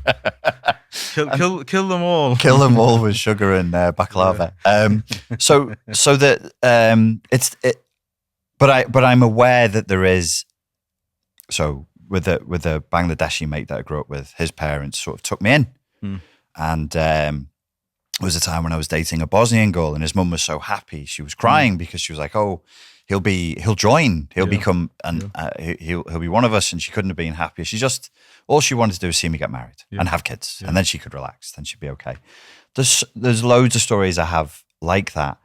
B: kill them all.
A: Kill them all with sugar and baklava. But I'm aware that there is. So with the Bangladeshi mate that I grew up with, his parents sort of took me in, and. It was a time when I was dating a Bosnian girl, and his mum was so happy. She was crying because she was like, "Oh, he'll join, he'll become, and he'll be one of us." And she couldn't have been happier. All she wanted to do was see me get married and have kids, and then she could relax. Then she'd be okay. There's loads of stories I have like that,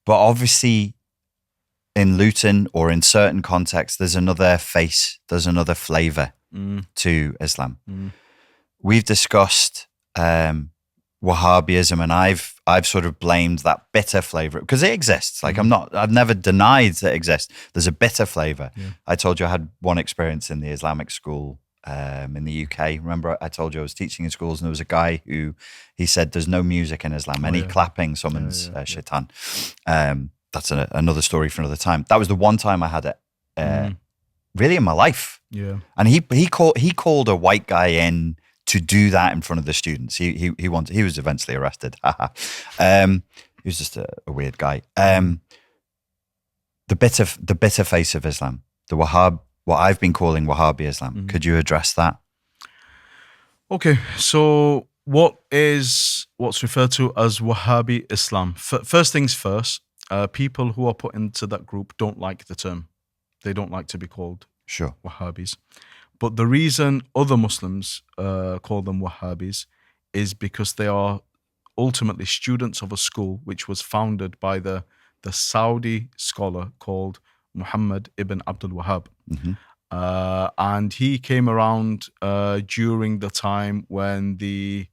A: but obviously, in Luton or in certain contexts, there's another face, there's another flavor to Islam. We've discussed. Wahhabism, and I've sort of blamed that bitter flavor because it exists. Like I've never denied that it exists. There's a bitter flavor. I told you I had one experience in the Islamic school in the UK. Remember I told you I was teaching in schools and there was a guy who, he said there's no music in Islam. Any clapping summons shaitan. That's another story for another time. That was the one time I had really in my life.
B: Yeah.
A: And he called a white guy in to do that in front of the students. He was eventually arrested. He was just a weird guy. The bitter face of Islam, what I've been calling Wahhabi Islam. Could you address that?
B: Okay, so what's referred to as Wahhabi Islam? First things first, people who are put into that group don't like the term. They don't like to be called Wahhabis. But the reason other Muslims call them Wahhabis is because they are ultimately students of a school which was founded by the Saudi scholar called Muhammad ibn Abdul Wahhab. And he came around during the time when the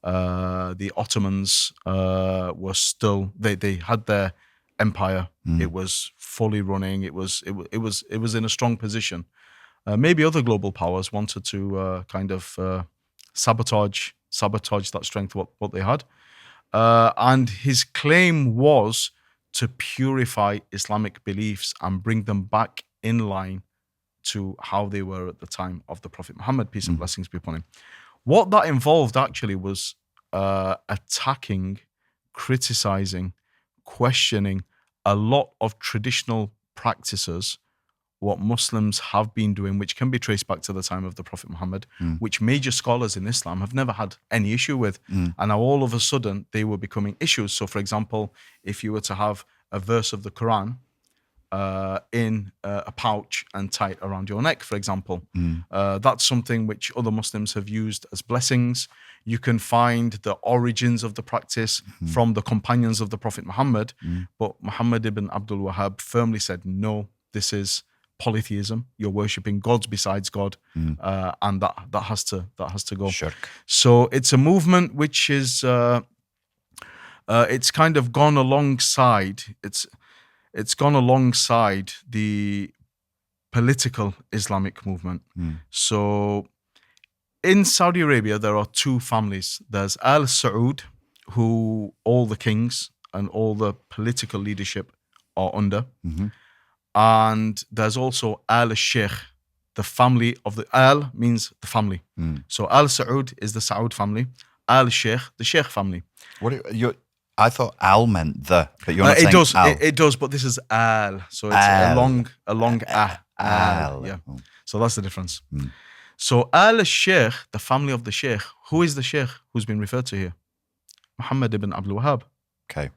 B: Ottomans were still they had their empire. It was fully running. It was in a strong position. Maybe other global powers wanted to kind of sabotage that strength what they had. And his claim was to purify Islamic beliefs and bring them back in line to how they were at the time of the Prophet Muhammad, peace and blessings be upon him. What that involved actually was attacking, criticizing, questioning a lot of traditional practices, what Muslims have been doing, which can be traced back to the time of the Prophet Muhammad, which major scholars in Islam have never had any issue with. And now all of a sudden they were becoming issues. So for example, if you were to have a verse of the Quran in a pouch and tie it around your neck, for example, that's something which other Muslims have used as blessings. You can find the origins of the practice from the companions of the Prophet Muhammad, but Muhammad ibn Abdul Wahhab firmly said, no, this is polytheism. You're worshipping gods besides God, and that has to go.
A: Shirk.
B: So it's a movement which is it's kind of gone alongside. It's gone alongside the political Islamic movement. So in Saudi Arabia, there are two families. There's Al Saud, who all the kings and all the political leadership are under. And there's also Al Sheikh, the family of the Al means the family. So Al Saud is the Saud family. Al Sheikh, the Sheikh family.
A: I thought Al meant the, but you're not saying Al.
B: It does, but this is Al. So it's a long Al. Yeah.
A: Oh.
B: So that's the difference. So Al Sheikh, the family of the Sheikh, who is the Sheikh who's been referred to here? Muhammad ibn Abdul Wahhab.
A: Okay.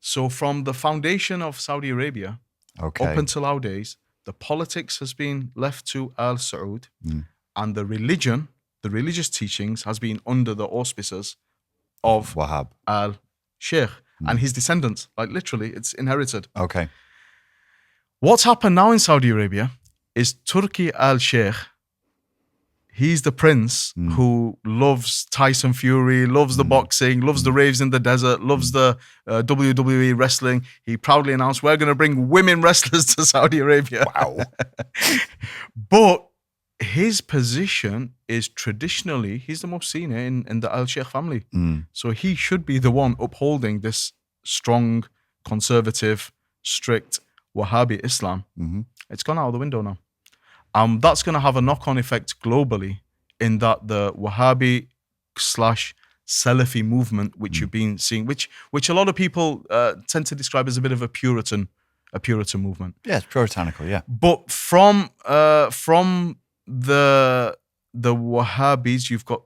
B: So from the foundation of Saudi Arabia up until our days, the politics has been left to Al Saud, and the religious teachings has been under the auspices of
A: Wahhab.
B: Al Sheikh and his descendants. Like literally, it's inherited.
A: Okay.
B: What's happened now in Saudi Arabia is Turki Al Sheikh. He's the prince who loves Tyson Fury, loves the boxing, loves the raves in the desert, loves the WWE wrestling. He proudly announced, we're going to bring women wrestlers to Saudi Arabia.
A: Wow.
B: But his position is traditionally, he's the most senior in the Al Sheikh family. So he should be the one upholding this strong, conservative, strict Wahhabi Islam. It's gone out of the window now. That's going to have a knock-on effect globally in that the Wahhabi / Salafi movement, which you've been seeing, which a lot of people tend to describe as a bit of a Puritan movement.
A: Yeah, it's puritanical, yeah.
B: But from the Wahhabis, you've got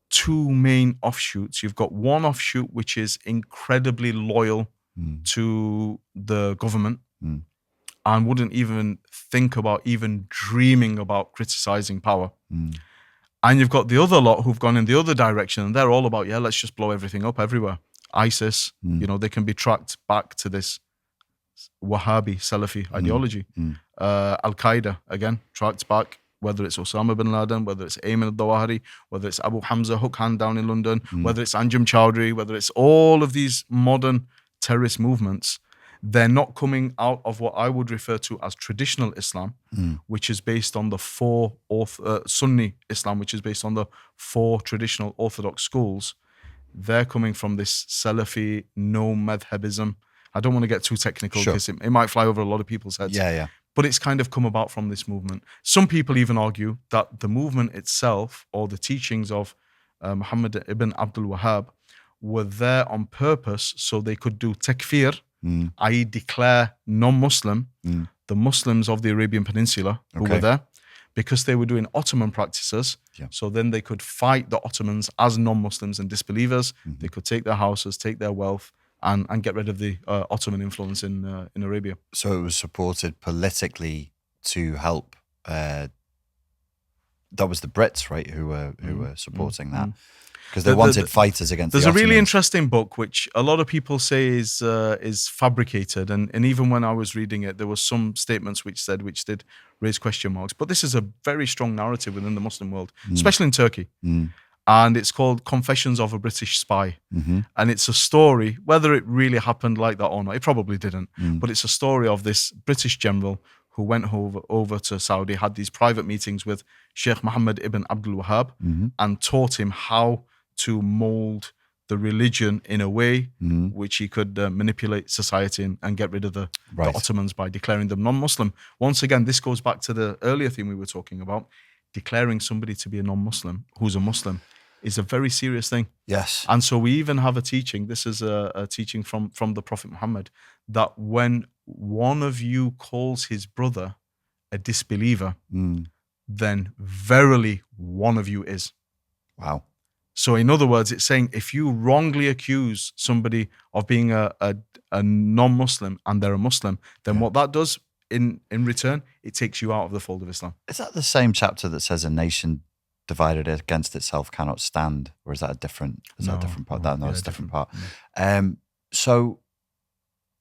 B: two main offshoots. You've got one offshoot which is incredibly loyal to the government and wouldn't even think about even dreaming about criticizing power. And you've got the other lot who've gone in the other direction, and they're all about, let's just blow everything up everywhere. ISIS, they can be tracked back to this Wahhabi Salafi ideology. Al-Qaeda, again, tracked back, whether it's Osama bin Laden, whether it's Ayman al-Zawahiri, whether it's Abu Hamza Hook Hand down in London, whether it's Anjem Chowdhury, whether it's all of these modern terrorist movements. They're not coming out of what I would refer to as traditional Islam, which is based on the four Sunni Islam, which is based on the four traditional Orthodox schools. They're coming from this Salafi, no madhabism. I don't want to get too technical because it might fly over a lot of people's heads.
A: Yeah.
B: but it's kind of come about from this movement. Some people even argue that the movement itself or the teachings of Muhammad ibn Abdul Wahhab were there on purpose so they could do takfir, i.e. declare non-Muslim, the Muslims of the Arabian Peninsula who were there, because they were doing Ottoman practices. Yeah. So then they could fight the Ottomans as non-Muslims and disbelievers. They could take their houses, take their wealth, and get rid of the Ottoman influence in Arabia.
A: So it was supported politically to help. That was the Brits, right, who were supporting that. Because they wanted fighters against the Ottomans.
B: There's a really interesting book which a lot of people say is fabricated, and even when I was reading it, there were some statements which did raise question marks. But this is a very strong narrative within the Muslim world, especially in Turkey, and it's called Confessions of a British Spy, and it's a story. Whether it really happened like that or not, it probably didn't. But it's a story of this British general who went over to Saudi, had these private meetings with Sheikh Muhammad ibn Abdul Wahhab, and taught him how to mold the religion in a way which he could manipulate society and get rid of the Ottomans by declaring them non-Muslim. Once again, this goes back to the earlier thing we were talking about. Declaring somebody to be a non-Muslim who's a Muslim is a very serious thing.
A: Yes.
B: And so we even have a teaching, this is a teaching from the Prophet Muhammad, that when one of you calls his brother a disbeliever, then verily one of you is.
A: Wow.
B: So in other words, it's saying if you wrongly accuse somebody of being a non-Muslim and they're a Muslim, then what that does in return, it takes you out of the fold of Islam.
A: Is that the same chapter that says a nation divided against itself cannot stand? Or is that a different part? No, it's a different part. So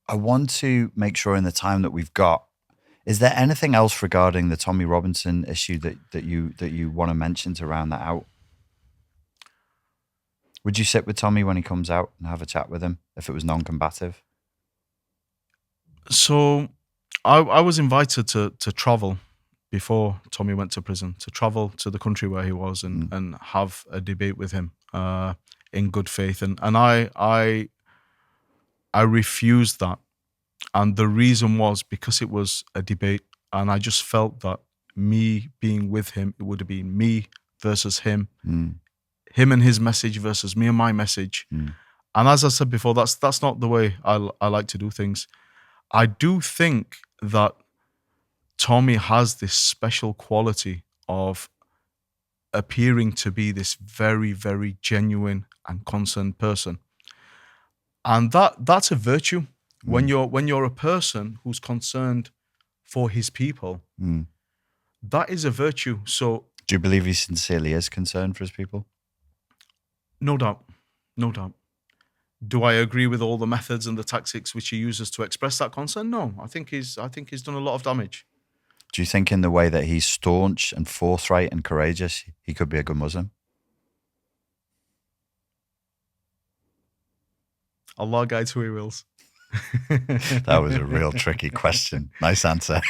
A: I want to make sure in the time that we've got, is there anything else regarding the Tommy Robinson issue that you want to mention to round that out? Would you sit with Tommy when he comes out and have a chat with him if it was non-combative?
B: So I was invited to travel before Tommy went to prison, to travel to the country where he was and have a debate with him in good faith. And I refused that. And the reason was because it was a debate, and I just felt that me being with him, it would have been me versus him. Him and his message versus me and my message. And as I said before, that's not the way I like to do things. I do think that Tommy has this special quality of appearing to be this very, very genuine and concerned person. And that's a virtue. When you're a person who's concerned for his people, that is a virtue. So
A: do you believe he sincerely is concerned for his people?
B: No doubt. Do I agree with all the methods and the tactics which he uses to express that concern? No, I think he's done a lot of damage.
A: Do you think in the way that he's staunch and forthright and courageous, he could be a good Muslim?
B: Allah guides who he wills.
A: That was a real tricky question. Nice answer.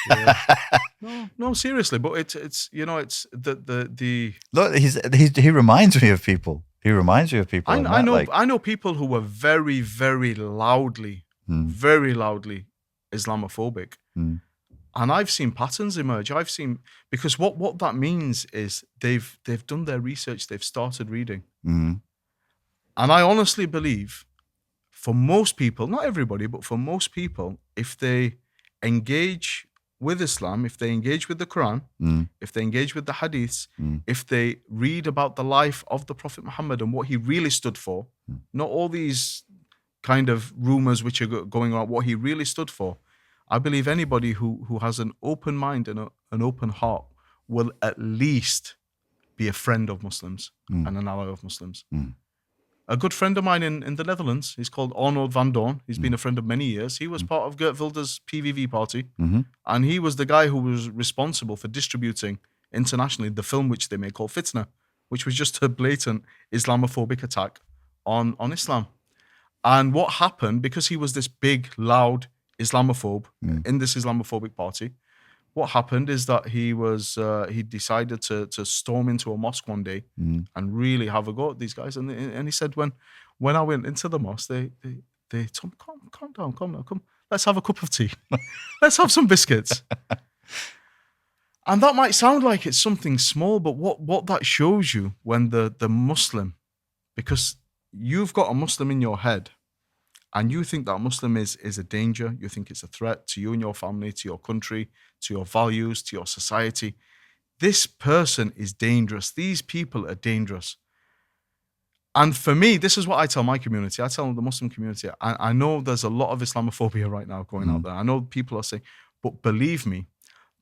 B: No, seriously. But it's it's the
A: look. He reminds me of people. He reminds me of people.
B: I know people who were very, very loudly Islamophobic, and I've seen patterns emerge. Because what that means is they've done their research, they've started reading, and I honestly believe, for most people, not everybody, but for most people, if they engage with Islam, if they engage with the Quran, if they engage with the Hadiths, if they read about the life of the Prophet Muhammad and what he really stood for, not all these kind of rumors which are going on, what he really stood for, I believe anybody who has an open mind and an open heart will at least be a friend of Muslims and an ally of Muslims. A good friend of mine in the Netherlands, he's called Arnold van Doorn. He's been a friend of many years. He was part of Geert Wilders' PVV party. And he was the guy who was responsible for distributing internationally the film which they made called Fitna, which was just a blatant Islamophobic attack on Islam. And what happened, because he was this big, loud Islamophobe in this Islamophobic party, what happened is that he decided to storm into a mosque one day and really have a go at these guys. And he said, when I went into the mosque, they told me, calm down, come, let's have a cup of tea. Let's have some biscuits. And that might sound like it's something small, but what that shows you when the Muslim, because you've got a Muslim in your head and you think that Muslim is a danger, you think it's a threat to you and your family, to your country, to your values, to your society. This person is dangerous. These people are dangerous. And for me, this is what I tell my community. I tell the Muslim community, I know there's a lot of Islamophobia right now going out there. I know people are saying, but believe me,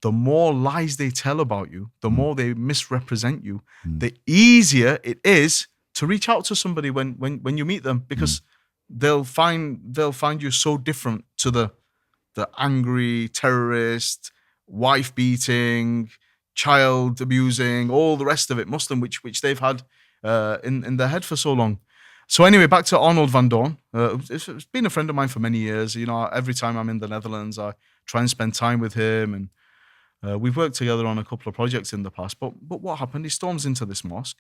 B: the more lies they tell about you, the more they misrepresent you, the easier it is to reach out to somebody when you meet them, because they'll find you so different to the angry terrorist, wife beating, child abusing, all the rest of it, Muslim, which they've had in their head for so long. So anyway, back to Arnold van Doorn. It's been a friend of mine for many years. You know, every time I'm in the Netherlands, I try and spend time with him, and we've worked together on a couple of projects in the past. But what happened? He storms into this mosque,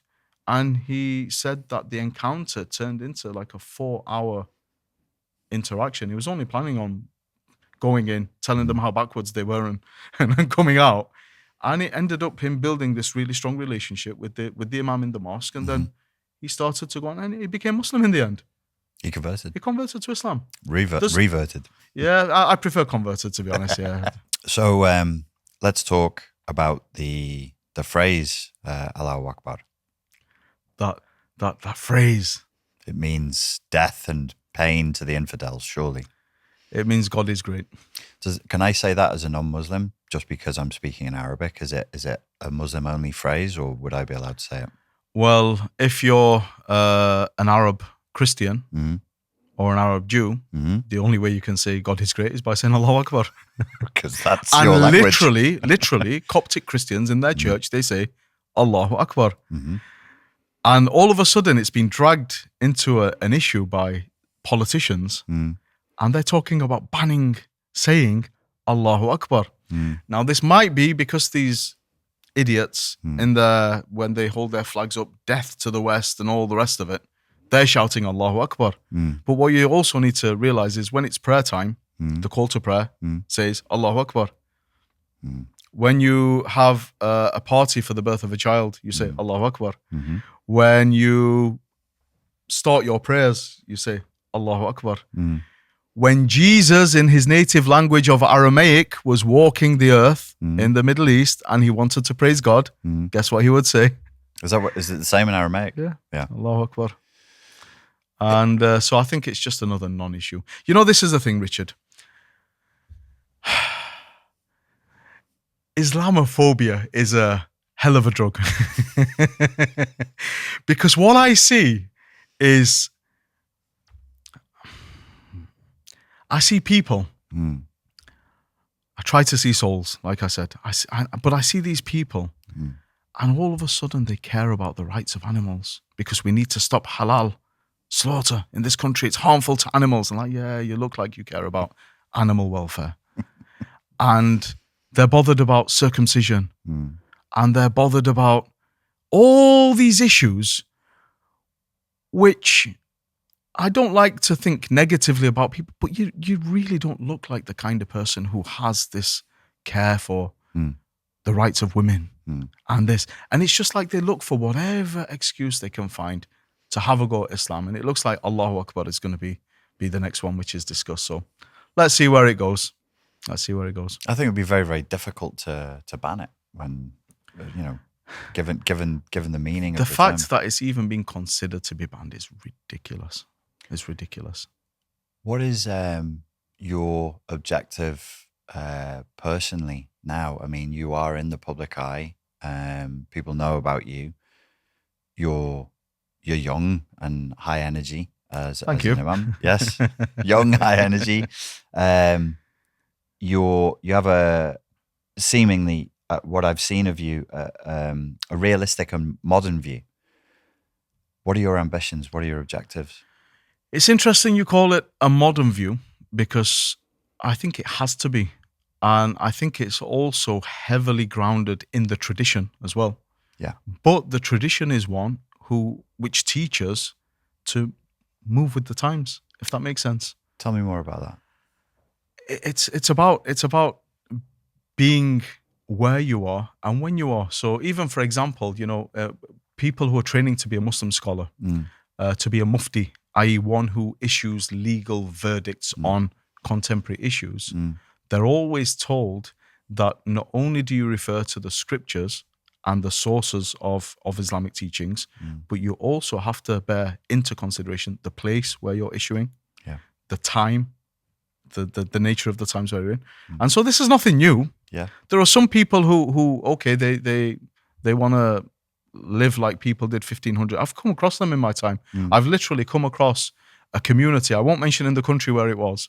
B: and he said that the encounter turned into like a 4-hour interaction. He was only planning on going in, telling them how backwards they were, and then coming out. And it ended up him building this really strong relationship with the imam in the mosque. And then he started to go on, and he became Muslim in the end.
A: He converted.
B: He converted to Islam.
A: Reverted.
B: Yeah, I prefer converted, to be honest, yeah.
A: So let's talk about the phrase, Allahu Akbar.
B: That phrase.
A: It means death and pain to the infidels, surely.
B: It means God is great.
A: Can I say that as a non-Muslim, just because I'm speaking in Arabic? Is it a Muslim-only phrase, or would I be allowed to say it?
B: Well, if you're an Arab Christian or an Arab Jew, the only way you can say God is great is by saying Allahu Akbar.
A: Because that's your language.
B: literally, Coptic Christians in their church, they say Allahu Akbar. And all of a sudden, it's been dragged into an issue by politicians, and they're talking about banning saying Allahu Akbar. Now, this might be because these idiots when they hold their flags up, death to the West and all the rest of it, they're shouting Allahu Akbar. But what you also need to realize is when it's prayer time, the call to prayer says Allahu Akbar. When you have a party for the birth of a child, you say Allahu Akbar. When you start your prayers, you say Allahu Akbar. When Jesus, in his native language of Aramaic, was walking the earth in the Middle East and he wanted to praise God, guess what he would say?
A: Is it the same in Aramaic?
B: Yeah. Allahu Akbar. And so I think it's just another non-issue. You know, this is the thing, Richard. Islamophobia is a hell of a drug. Because what I see is, I see people. I try to see souls, like I said. But I see these people, and all of a sudden they care about the rights of animals because we need to stop halal slaughter in this country. It's harmful to animals. And like, yeah, you look like you care about animal welfare. And they're bothered about circumcision. And they're bothered about all these issues, which I don't like to think negatively about people, but you really don't look like the kind of person who has this care for the rights of women and this. And it's just like they look for whatever excuse they can find to have a go at Islam. And it looks like Allahu Akbar is going to be the next one which is discussed. So let's see where it goes. I think
A: it would be very, very difficult to ban it when, given the meaning of
B: the fact
A: term.
B: that it's even being considered to be banned is ridiculous. It's ridiculous.
A: What is your objective personally now? I mean, you are in the public eye. People know about you. You're young and high energy.
B: Thank you.
A: An imam. Yes, young, high energy. You have a seemingly, what I've seen of you, a realistic and modern view. What are your ambitions? What are your objectives?
B: It's interesting you call it a modern view because I think it has to be. And I think it's also heavily grounded in the tradition as well.
A: Yeah. But
B: the tradition is one which teaches to move with the times, if that makes sense.
A: Tell me more about that.
B: It's about being where you are and when you are. So even, for example, people who are training to be a Muslim scholar, to be a mufti, i.e. one who issues legal verdicts on contemporary issues, they're always told that not only do you refer to the scriptures and the sources of Islamic teachings, but you also have to bear into consideration the place where you're issuing, the time, the nature of the times where you're in. And so this is nothing new.
A: Yeah.
B: There are some people who okay, they want to live like people did 1500. I've come across them in my time. I've literally come across a community. I won't mention in the country where it was.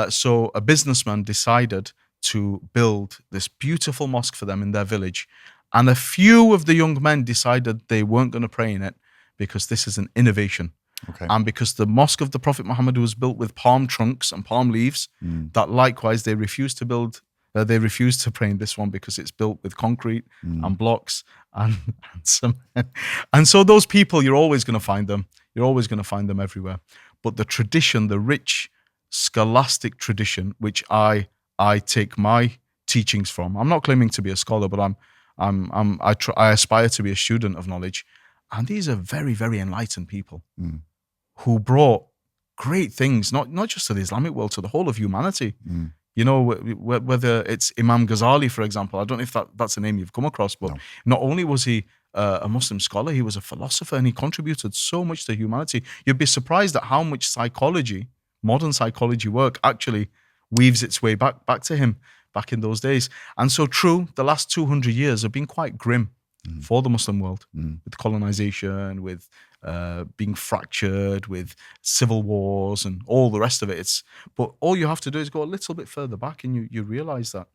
B: So a businessman decided to build this beautiful mosque for them in their village. And a few of the young men decided they weren't going to pray in it because this is an innovation.
A: Okay.
B: And because the mosque of the Prophet Muhammad was built with palm trunks and palm leaves, that likewise they refused to build. They refused to pray in this one because it's built with concrete and blocks and cement. And so those people, you're always going to find them. You're always going to find them everywhere. But the tradition, the rich scholastic tradition, which I take my teachings from. I'm not claiming to be a scholar, but I aspire to be a student of knowledge. And these are very, very enlightened people who brought great things, not just to the Islamic world, to the whole of humanity. Whether it's Imam Ghazali, for example, I don't know if that's a name you've come across, but not only was he a Muslim scholar, he was a philosopher, and he contributed so much to humanity. You'd be surprised at how much psychology, modern psychology work, actually weaves its way back to him back in those days. And so true, the last 200 years have been quite grim for the Muslim world, with colonization, with being fractured, with civil wars and all the rest of it. But all you have to do is go a little bit further back and you realize that.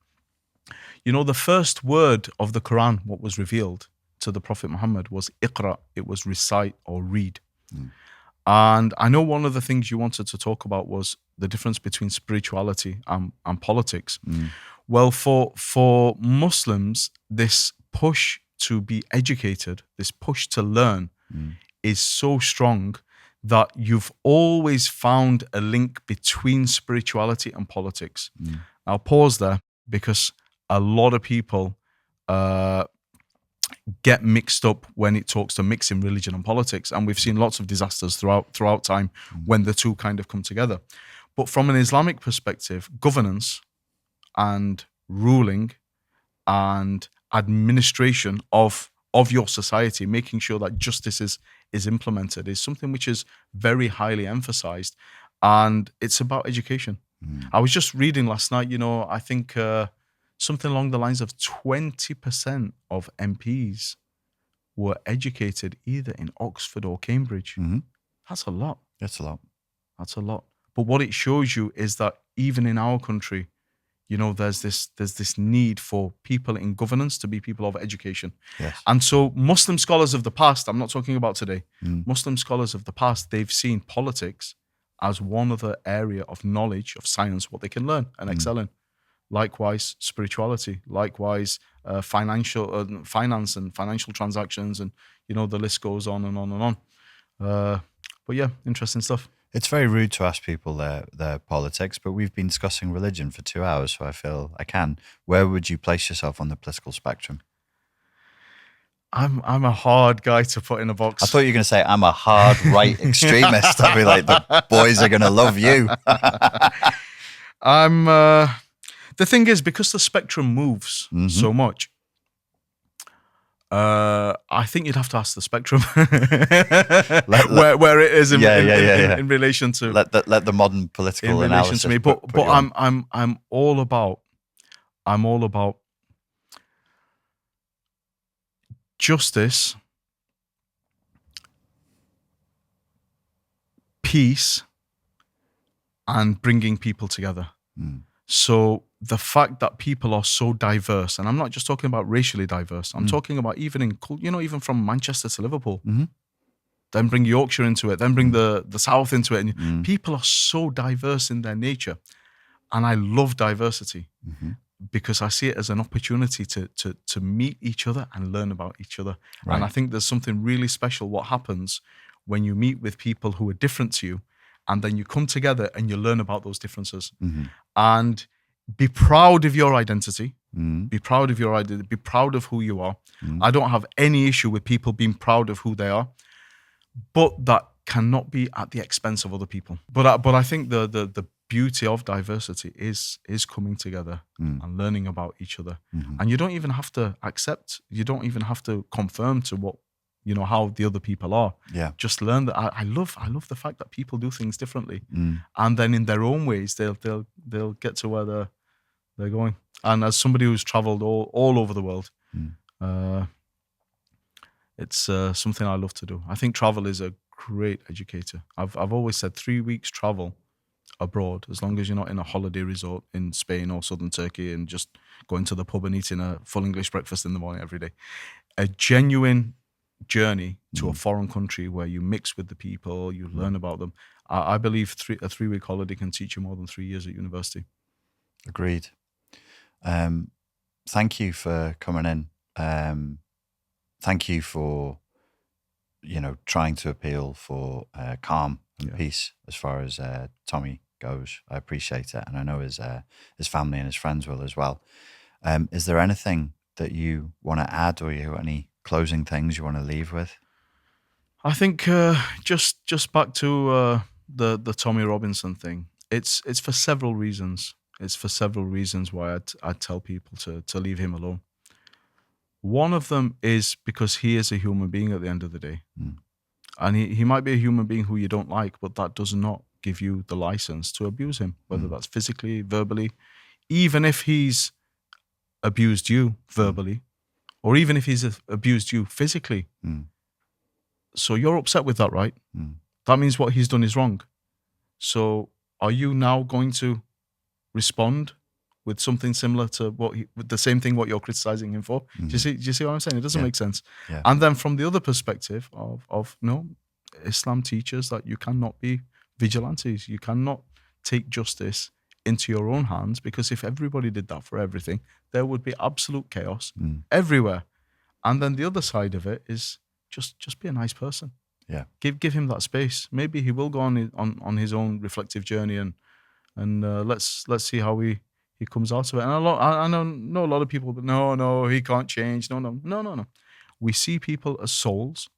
B: The first word of the Quran, what was revealed to the Prophet Muhammad, was Iqra. It was recite or read. And I know one of the things you wanted to talk about was the difference between spirituality and politics. Well, for Muslims, this push to be educated, this push to learn is so strong that you've always found a link between spirituality and politics. I'll pause there because a lot of people get mixed up when it talks to mixing religion and politics. And we've seen lots of disasters throughout time when the two kind of come together. But from an Islamic perspective, governance and ruling and administration of your society, making sure that justice is implemented, is something which is very highly emphasized. And it's about education. I was just reading last night, I think something along the lines of 20% of MPs were educated either in Oxford or Cambridge. That's a lot.
A: That's a lot.
B: That's a lot. But what it shows you is that even in our country, there's this need for people in governance to be people of education.
A: Yes.
B: And so Muslim scholars of the past, I'm not talking about today, Muslim scholars of the past, they've seen politics as one other area of knowledge, of science, what they can learn and excel in. Likewise, spirituality, likewise, finance and financial transactions, and the list goes on and on and on. But yeah, interesting stuff.
A: It's very rude to ask people their politics, but we've been discussing religion for 2 hours, so I feel I can. Where would you place yourself on the political spectrum?
B: I'm a hard guy to put in a box.
A: I thought you were going to say I'm a hard right extremist. I'd be like, the boys are going to love you.
B: The thing is, because the spectrum moves so much, I think you'd have to ask the spectrum where it is in relation to
A: let the modern political
B: in relation to me. But I'm all about justice, peace, and bringing people together. So the fact that people are so diverse, and I'm not just talking about racially diverse, I'm talking about even even from Manchester to Liverpool, then bring Yorkshire into it, then bring the South into it. And people are so diverse in their nature. And I love diversity because I see it as an opportunity to meet each other and learn about each other. Right. And I think there's something really special what happens when you meet with people who are different to you, and then you come together and you learn about those differences. And be proud of your identity.
A: Mm.
B: Be proud of your identity. Be proud of who you are.
A: Mm.
B: I don't have any issue with people being proud of who they are, but that cannot be at the expense of other people. But I think the beauty of diversity is coming together and learning about each other.
A: Mm-hmm.
B: And you don't even have to accept. You don't even have to conform to what, you know, how the other people are.
A: Yeah.
B: Just learn that. I love the fact that people do things differently,
A: Mm.
B: and then in their own ways they'll get to where they're going. And as somebody who's traveled all over the world, it's something I love to do. I think travel is a great educator. I've always said 3 weeks travel abroad, as long as you're not in a holiday resort in Spain or southern Turkey and just going to the pub and eating a full English breakfast in the morning every day. A genuine journey to a foreign country where you mix with the people, you learn about them. I believe a 3 week holiday can teach you more than 3 years at university.
A: Agreed. Thank you for coming in. Thank you for, you know, trying to appeal for calm and peace as far as Tommy goes. I appreciate it, and I know his family and his friends will as well. Is there anything that you want to add, or you have any closing things you want to leave with?
B: I think just back to the Tommy Robinson thing. It's for several reasons. It's for several reasons why I'd tell people to leave him alone. One of them is because he is a human being at the end of the day. And he might be a human being who you don't like, but that does not give you the license to abuse him, whether that's physically, verbally, even if he's abused you verbally, or even if he's abused you physically. So you're upset with that, right? That means what he's done is wrong. So are you now going to respond with something similar to with the same thing what you're criticizing him for? Do you see what I'm saying? It doesn't make sense.
A: Yeah.
B: And then from the other perspective of no, Islam teaches that you cannot be vigilantes. You cannot take justice into your own hands, because if everybody did that for everything, there would be absolute chaos everywhere. And then the other side of it is just be a nice person.
A: Yeah.
B: Give him that space. Maybe he will go on his own reflective journey, and let's see how he comes out of it. And I know a lot of people, but no, he can't change. No. We see people as souls,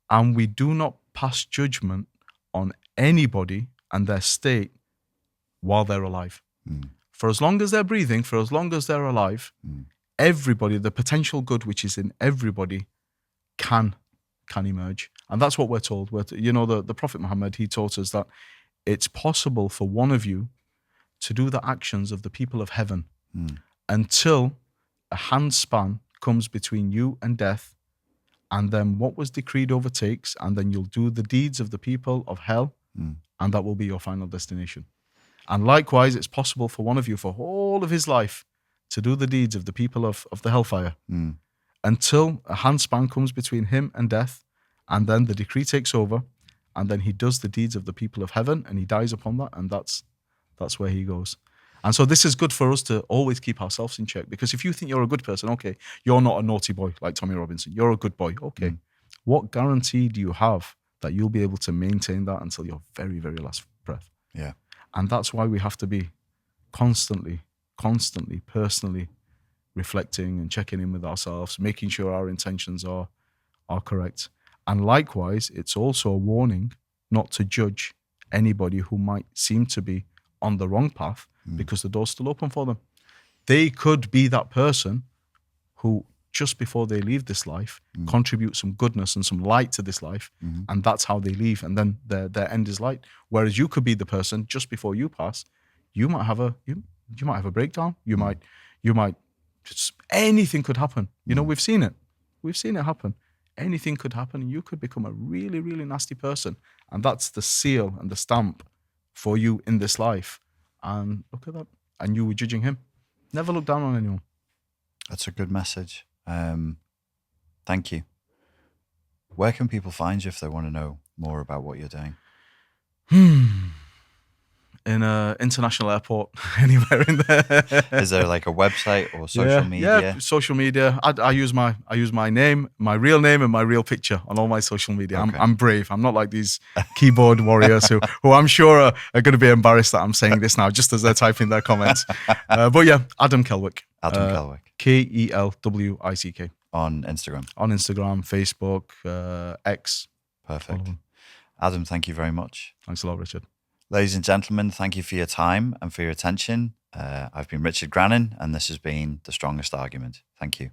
B: and we do not pass judgment on anybody and their state while they're alive. For as long as they're breathing, for as long as they're alive, everybody, the potential good which is in everybody can emerge. And that's what we're told. The Prophet Muhammad, he taught us that it's possible for one of you to do the actions of the people of heaven until a handspan comes between you and death, and then what was decreed overtakes, and then you'll do the deeds of the people of hell, and that will be your final destination. And likewise, it's possible for one of you for all of his life to do the deeds of the people of the hellfire until a handspan comes between him and death, and then the decree takes over, and then he does the deeds of the people of heaven, and he dies upon that, and that's where he goes. And so this is good for us to always keep ourselves in check, because if you think you're a good person, okay, you're not a naughty boy like Tommy Robinson, you're a good boy, okay. What guarantee do you have that you'll be able to maintain that until your very, very last breath?
A: Yeah.
B: And that's why we have to be constantly, personally reflecting and checking in with ourselves, making sure our intentions are correct. And likewise, it's also a warning not to judge anybody who might seem to be on the wrong path, because the door's still open for them. They could be that person who, just before they leave this life, contribute some goodness and some light to this life, and that's how they leave, and then their end is light. Whereas you could be the person just before you pass, you might have a breakdown. You might just, anything could happen. We've seen it happen. Anything could happen, and you could become a really, really nasty person, and that's the seal and the stamp for you in this life. And look at that, and you were judging him. Never look down on anyone.
A: That's a good message. Thank you. Where can people find you if they want to know more about what you're doing?
B: in an international airport, anywhere in there.
A: Is there like a website or social media?
B: Yeah, social media. I use my name, my real name, and my real picture on all my social media.
A: Okay.
B: I'm brave. I'm not like these keyboard warriors who I'm sure are going to be embarrassed that I'm saying this now, just as they're typing their comments. But yeah, Adam Kelwick.
A: Adam Kelwick.
B: Kelwick.
A: On Instagram.
B: On Instagram, Facebook, X.
A: Perfect. Adam, thank you very much.
B: Thanks a lot, Richard.
A: Ladies and gentlemen, thank you for your time and for your attention. I've been Richard Grannon, and this has been The Strongest Argument. Thank you.